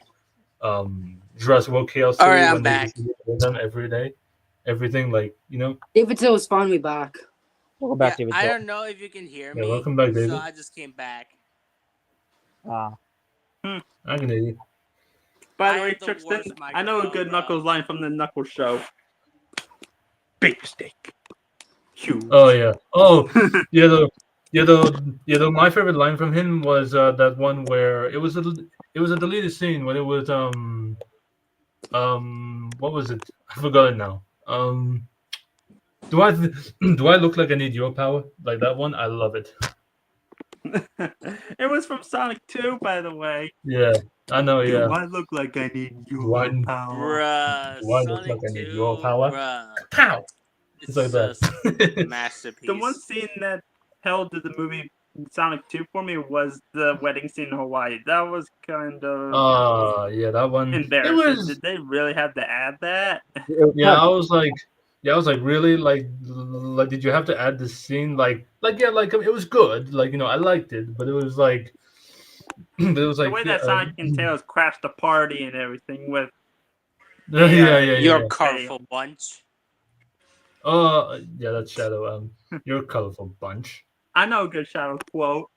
Jurassic World Chaos All right, Theory I'm when they back. just release them every day. Everything like David Hill is finally back. Welcome Yeah, back, David. I Hill. don't know if you can hear Yeah, me, welcome back, so David. I just came back. Ah, I can hear you. By I the way, have the Trixton, worst I know a microphone, good bro. Knuckles line from the Knuckles show. Big mistake. Huge. Oh yeah. Oh yeah. The my favorite line from him was that one where it was a deleted scene when it was what was it? I forgot it now. Do I do I look like I need your power? Like that one? I love it. It was from Sonic 2, by the way. Yeah, I know. Do Yeah. I look like I need Do I your power? Bruh, do I look Sonic like I need 2, your power? bruh. Pow! It's It's like just a that. masterpiece. The one scene that held to the movie Sonic 2 for me was the wedding scene in Hawaii. That was kind of Yeah, that one. It embarrassing. was. Did they really have to add that? it was Yeah, kind I of- was like, really like, did you have to add this scene? Yeah, like it was good. Like I liked it, but it was like, but it was The like, way yeah, that Sonic and Tails crashed the party and everything with yeah. Your colorful bunch. Yeah, that's Shadow. You're a colorful bunch. I know a good Shadow quote.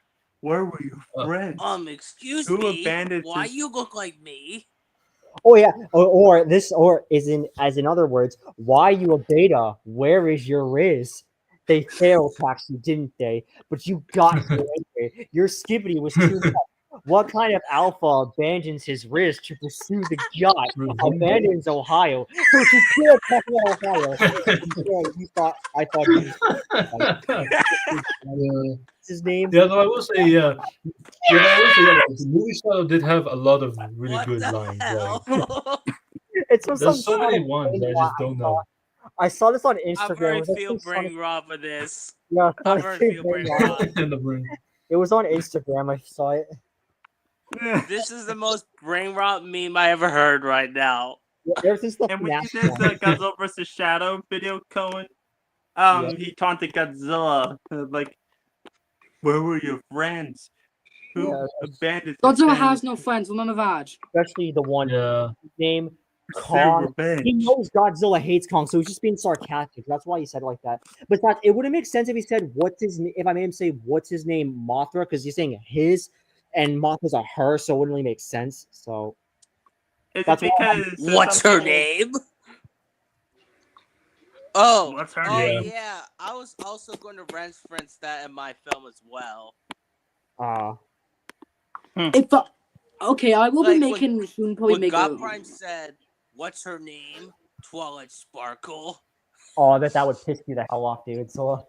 Where were your Uh, friends? Excuse Who me. abandoned Why his- you look like me? Oh yeah, or is in as in other words, why you a beta? Where is your Riz? They failed taxi, didn't they? But you got here anyway. Your skibbity was too much. What kind of alpha abandons his Riz to pursue the yacht? Abandons Ohio. So to kill Ohio. Yeah, I thought he was his name. Yeah, no, I will say, yeah. Yeah, no, I will say, yeah, like, the movie Shadow did have a lot of really What good the lines. Like, hell? It's from there's so many Sonic ones game I just don't know. I saw this on I Instagram. It very was like feel some Sonic- brain rot for this. yeah, I Sonic very game feel brain game. rot. In the brain. It was on Instagram. I saw it. This is the most brain rot meme I ever heard right now. Yeah, ever since the And when you FNAF did one. the Godzilla vs. Shadow video, Cohen, he taunted Godzilla like, "Where were your friends? Who Yeah. abandoned?" his Godzilla family has no friends. Remember that? especially the one Yeah. name for Kong. revenge?" He knows Godzilla hates Kong, so he's just being sarcastic. That's why he said it like that. But it wouldn't make sense if he said if I made him say what's his name, Mothra, because he's saying his and Mothra's a her, so it wouldn't really make sense. So Is it That's why because What's some her people- name? Oh, What's her oh name? yeah. I was also going to reference that in my film as well. If okay, I will be Like, making soon. Probably When make God a. Prime said, "What's her name?" Twilight Sparkle. oh, that would piss you the hell off, David. So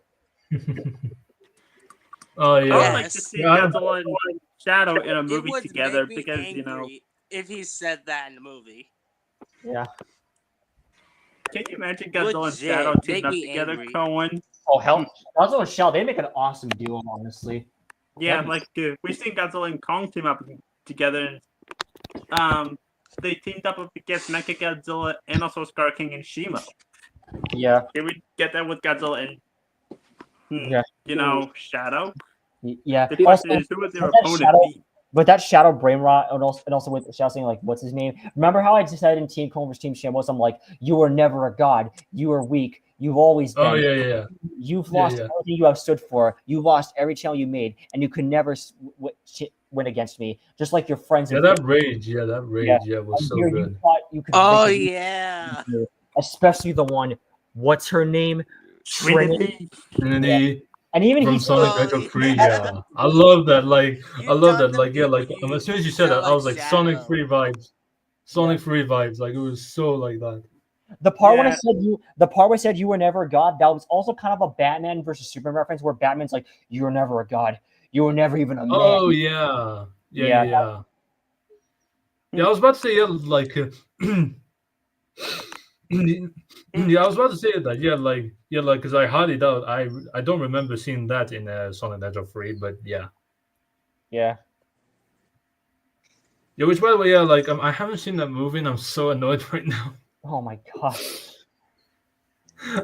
Oh I would yeah. like to Yes. see Yeah, I- Godzilla and Shadow in a It movie would together make me because angry if he said that in the movie. yeah. can you imagine Godzilla and Legit, Shadow make teaming up me together, angry. Cohen? Oh hell, Godzilla and Shell, they make an awesome duo, honestly. Yeah, That'd be- like we've seen Godzilla and Kong team up together. And, they teamed up against Mechagodzilla and also Scar King and Shimo. Yeah, Can we get that with Godzilla and Yeah. Shadow? yeah. The question Also, is, who would their was that opponent Shadow- be? But that Shadow brain rot, and also with Shadow saying like, "What's his name?" Remember how I just said in Team Cone vs Team Shambos, I'm like, "You were never a god. You were weak. You've always been. Oh yeah. You've Yeah, lost yeah. everything you have stood for. You lost every channel you made, and you could never win against me. Just like your friends. Yeah, and that rage. Yeah, that rage. Yeah, was so here good. you thought you could. Oh make it, yeah. especially the one. What's her name? Trinity. Trinity. Trinity. And even From he Sonic Oh, Hedgehog 3, yeah. yeah. I love that. Like, You I love done that. the Like, yeah, big like you as soon as you said sound that, I was like Sonic Shadow. 3 vibes. Sonic 3 vibes. Like, it was so like that. the part when I Yeah. said the part where I said you were never a god, that was also kind of a Batman versus Superman reference where Batman's like, you were never a god. You were never even a man. Oh, yeah. Yeah, Yeah. yeah, yeah. Yeah, I was about to say, yeah, like, yeah, I was about to say that. Yeah, like, because I highly doubt, I don't remember seeing that in Sonic the Hedgehog 3, but yeah. Yeah. Yeah, which, by the way, yeah, like, I haven't seen that movie and I'm so annoyed right now. Oh my god.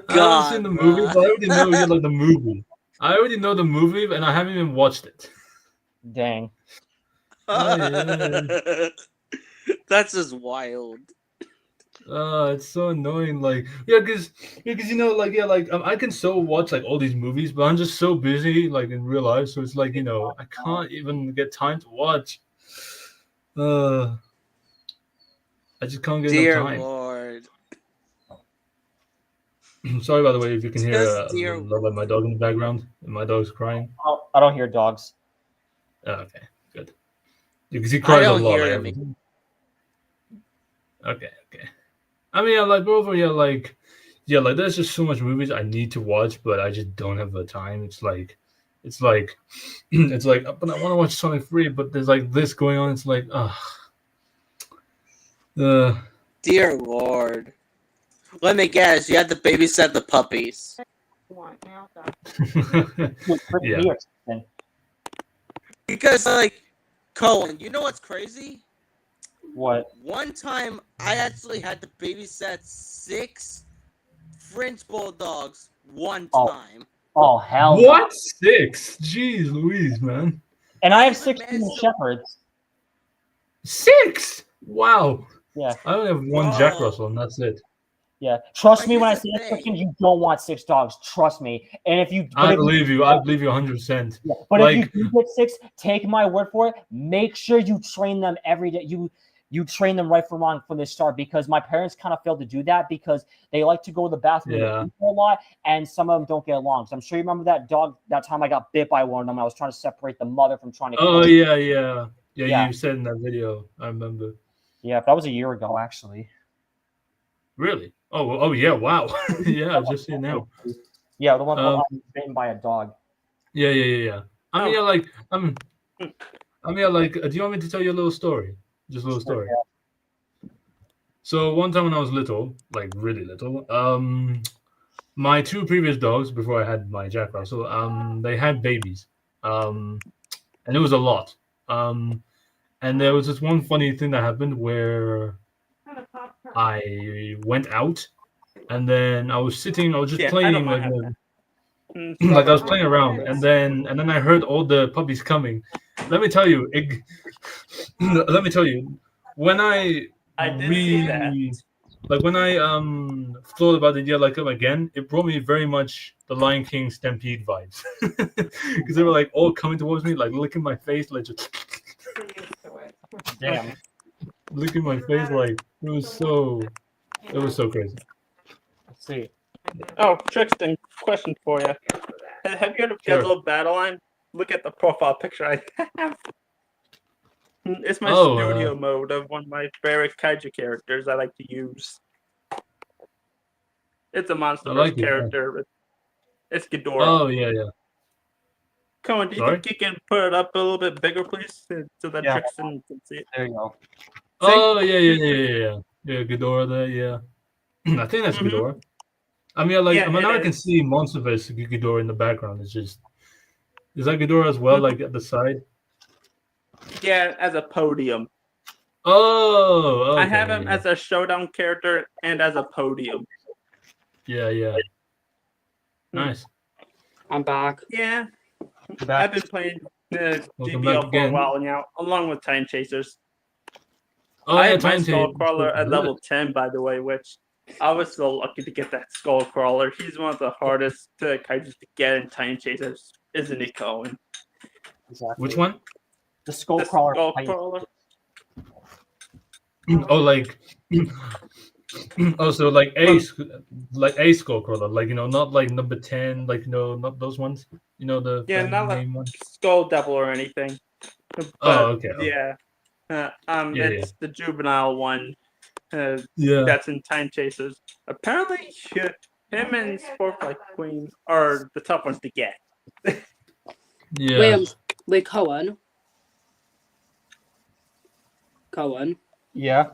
I haven't seen the movie, bruh. but I already know, yeah, like, the movie. I already know the movie, and I haven't even watched it. Dang. That's just wild. It's so annoying. Like, yeah, because you know, like, yeah, like, I can so watch like all these movies, but I'm just so busy, like in real life. So it's like, you know, I can't even get time to watch. I just can't get enough Dear time. Lord. Sorry, by the way, if you can hear Just a dear little bit of my dog in the background. And my dog's crying. Oh, I don't hear dogs. Oh, okay, good. Because he I cries a don't lot. hear Like, them. every- Okay. I mean, yeah, like, moreover, yeah, like, there's just so much movies I need to watch, but I just don't have the time. It's like, it's like, but I want to watch Sonic 3, but there's like this going on. It's like, Dear Lord. Let me guess, you had to babysit the puppies. yeah. Then. Because, like, Cohen, you know what's crazy? What? One time, I actually had to babysit 6 French bulldogs one Oh. time. Oh hell. What? 6? Jeez Louise, man. And I have But 16 man, so- shepherds. 6? Wow. Yeah. I only have one Jack Whoa. Russell, and that's it. Yeah. Trust But me when I here's say the that, thing. Christian, you don't want 6 dogs. Trust me. And if you I believe you. 100%. Yeah, but Like- if you do get 6, take my word for it. Make sure you train them every day. You train them right from wrong from the start, because my parents kind of failed to do that because they like to go to the bathroom Yeah. a lot, and some of them don't get along. So I'm sure you remember that dog. That time I got bit by one of them. I was trying to separate the mother from trying to. Oh, kill it. yeah. Yeah. You said in that video. I remember. Yeah, that was a year ago actually. Really? Oh, yeah. Wow. yeah, I just see it now. Yeah, the one Um, I was bitten by a dog. Yeah. I mean, Oh. yeah, like, do you want me to tell you a little story? Just a little story. So one time when I was little, like really little, my 2 previous dogs before I had my Jack Russell, they had babies, and it was a lot. And there was this one funny thing that happened where I went out, and then I was just Yeah, I don't playing mind like, that. like I was playing around, and then I heard all the puppies coming. Let me tell you, when I did see that. like when I thought about it, yeah, like again, it brought me very much the Lion King Stampede vibes, because they were like all coming towards me, like licking my face, like just Damn. licking my face, like it was so crazy. Let's see. Oh, Trixton, question for you. Have you heard of Sure. Godzilla Battle Line? Look at the profile picture I have. It's my Oh, studio mode of one of my favorite kaiju characters I like to use. It's a monster I like it, yeah. character. It's Ghidorah. Oh yeah. Come on, do you Sorry? think you can put it up a little bit bigger, please, so that Yeah. Trixton can see it? There you go. Oh yeah. Yeah, Ghidorah there, yeah. I think that's Mhm. Ghidorah. I mean, like, Yeah, I mean, it now I can is. see Monsterverse Ghidorah in the background. It's just, is that Ghidorah as well, like at the side? Yeah, as a podium. Oh, okay, I have him yeah. as a showdown character and as a podium. Yeah. Nice. I'm back. Yeah, Back. I've been playing Welcome back GBL for a again. while now, along with Time Chasers. Oh I yeah, had my Time Skull Tape. Crawler at level 10, by the way, which I was so lucky to get that Skull Crawler. He's one of the hardest kaijus to get in Time Chasers, isn't he, Cohen? Exactly. Which one? The skull The crawler. Skull fight. Crawler. Oh, like, Also, like A Skullcrawler, like not like number 10, like not those ones. The Yeah, brand not like name one. Skull Devil or anything. But Oh, okay. yeah, Yeah, it's the juvenile one. Yeah. That's in Time Chasers. Apparently, him and Sportfly Queen are the tough ones to get. Yeah. Wait, Cohen. Yeah.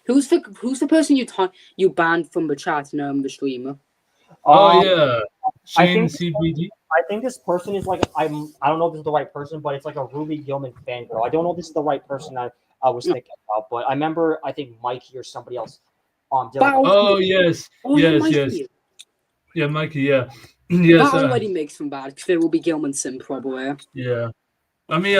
Who's the person you banned from the chat and the streamer? Oh Um, yeah. I Shane think- CBD. I think this person is like I don't know if this is the right person, but it's like a Ruby Gilman fangirl. I don't know if this is the right person I was thinking about, but I remember I think Mikey or somebody else did like, Oh yes. Oh, yes, Mikey. yes. Yeah, Mikey. Yeah. Yes. That already makes him bad because there will be Gilman Sim probably. Yeah. I mean,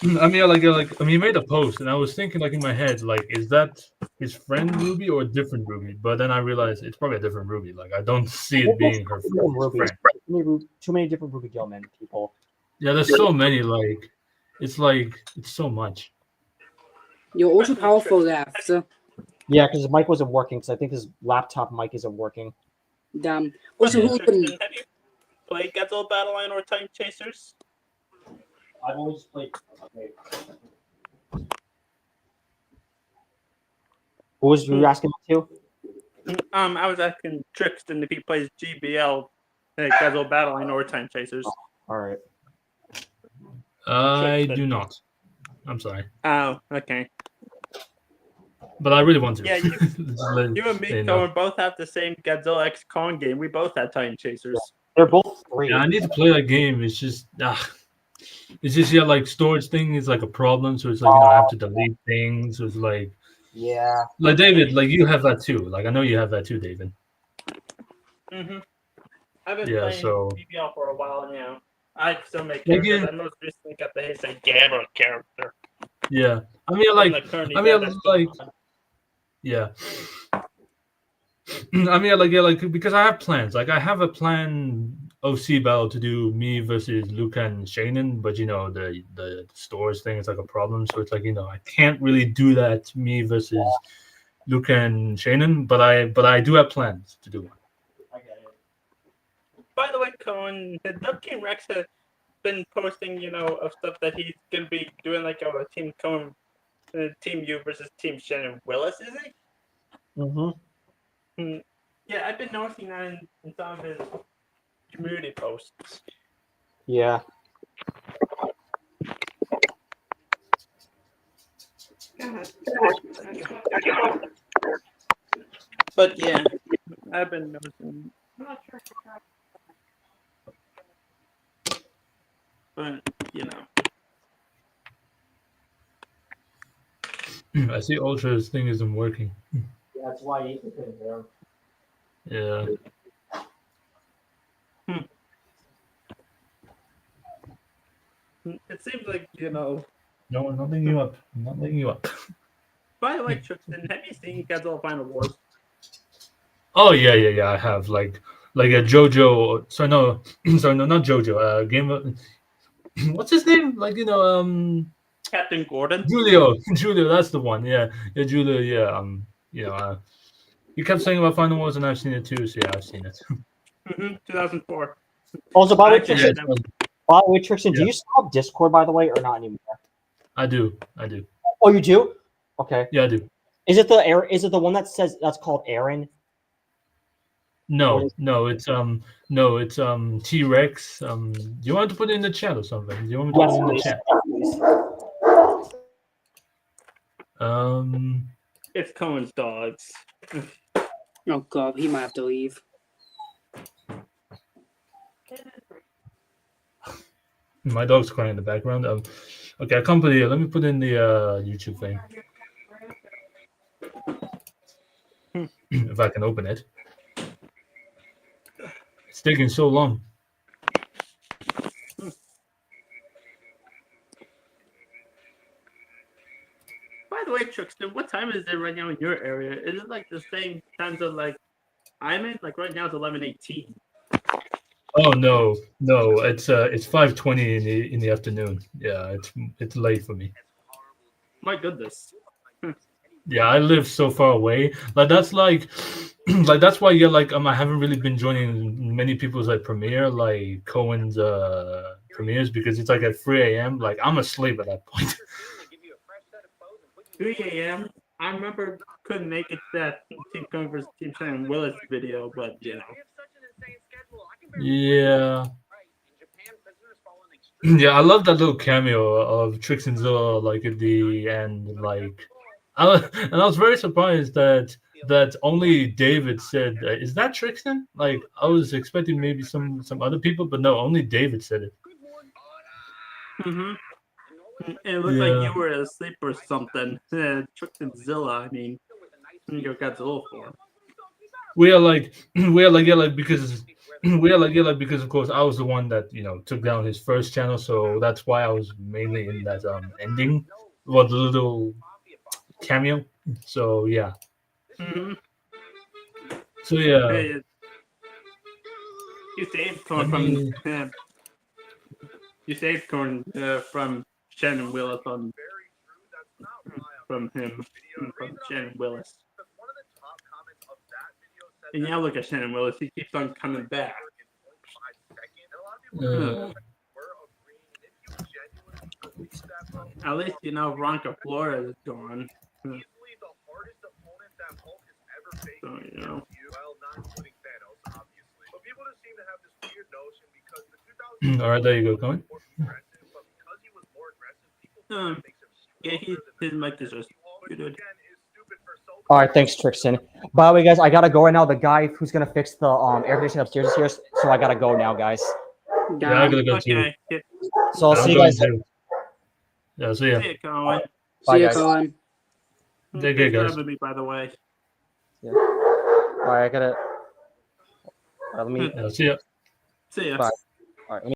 he made a post, and I was thinking, like, in my head, like, is that his friend Ruby or a different Ruby? But then I realized it's probably a different Ruby. Like, I don't see it being her Ruby. friend. Too many different Ruby Gilman people. Yeah, there's so many. It's so much. You're also powerful left. Yeah, because Mike wasn't working. Because I think his laptop mic isn't working. Damn. Also, who Have can you played Godzilla Battle Line or Time Chasers? I've always played. Okay. Who was you asking me to? I was asking Trixton if he plays GBL, Godzilla Battle Line or Time Chasers. All right. I do not. I'm sorry, Oh, okay. but I really want to. Yeah, You and me, They know. Cohen, both have the same Godzilla X Kong game. We both had Time Chasers. They're both free. Yeah, I need to play that game. It's just like storage thing is like a problem. So it's like I have to delete things. So it's like David, like you have that too. Like I know you have that too, David. Mm-hmm. I've been Yeah, playing so- BBL for a while now. I still make Like, characters. yeah. I most recently got the Heisei Gamma character. Yeah, I mean like yeah. I mean, because I have plans. Like, I have a plan OC battle to do me versus Luca and Shannon, but the stores thing is like a problem. So it's like I can't really do that me versus Luca and Shannon. But I do have plans to do one. I get it. By the way, Cohen, the Dub King Rex has been posting, of stuff that he's gonna be doing, like a Team Cohen, Team U versus Team Shannon Willis, is he? Mm-hmm. Yeah, I've been noticing that in some of his community posts. Yeah. But yeah, I've been noticing. I'm not sure. But I see Ultra's thing isn't working. That's why he couldn't hear. Yeah. It seems like No, I'm not letting you up. I'm not letting you up. By the way, Tristan, have you seen Godzilla Final Wars? Oh yeah. I have like a JoJo. Sorry, no, not JoJo. Game of what's his name? Captain Gordon. Julio, that's the one. Yeah, Julio. Yeah. You kept saying about Final Wars, and I've seen it too. So yeah, I've seen it. 2004. Also, by the way, Actually, Trixton, do Yeah. you still have Discord, by the way, or not anymore? I do. Oh, you do? Okay. Yeah, I do. Is it the one that says that's called Aaron? No, it's T-Rex. Do you want to put it in the chat or something? Do you want me to Yes, put it in the please. chat? It's Cohen's dogs. Oh god, he might have to leave. My dog's crying in the background. Okay, I can't put it. Let me put in the YouTube thing. If I can open it. It's taking so long. By the way, Trixton, what time is it right now in your area? Is it like the same times of like I'm in? Like right now it's 11:18. Oh no, it's 5:20 in the afternoon. Yeah, it's late for me. My goodness. Yeah, I live so far away. Like that's like like that's why I haven't really been joining many people's like premiere, like Cohen's premieres, because it's like at 3 a.m. Like I'm asleep at that point. 3 a.m. I remember couldn't make it to that Team Converse Team Shannon Willis video, but you know. Yeah. Yeah, I love that little cameo of Trix and Zilla like at the end. Like, and I was very surprised that only David said, "Is that Trixton?" Like, I was expecting maybe some other people, but no, only David said it. Mm-hmm. It looked like you were asleep or something. Tristan Zilla, I mean, you got Godzilla for. We are like because because of course I was the one that took down his first channel, so that's why I was mainly in that ending, the little cameo. So yeah. Mm-hmm. So yeah. Hey, you saved Corn from you saved Corn from Shannon Willis from him from Shannon Willis. And now look at Shannon Willis; he keeps on coming back. At least Ronka Flores is gone. So All right, there you go, Cohen. Yeah, his mic is just muted. All right, thanks, Trixton. By the way, guys, I gotta go right now. The guy who's gonna fix the air conditioning upstairs is here, so I gotta go now, guys. Yeah, I gotta go too. Okay. So I'll see you guys. Yeah, see ya. See you, Colin. Bye, See ya, guys. Colin. Take care, guys. Me, by the way. Yeah. All right, I gotta. Let me. Yeah, see ya. See ya. Bye. All right.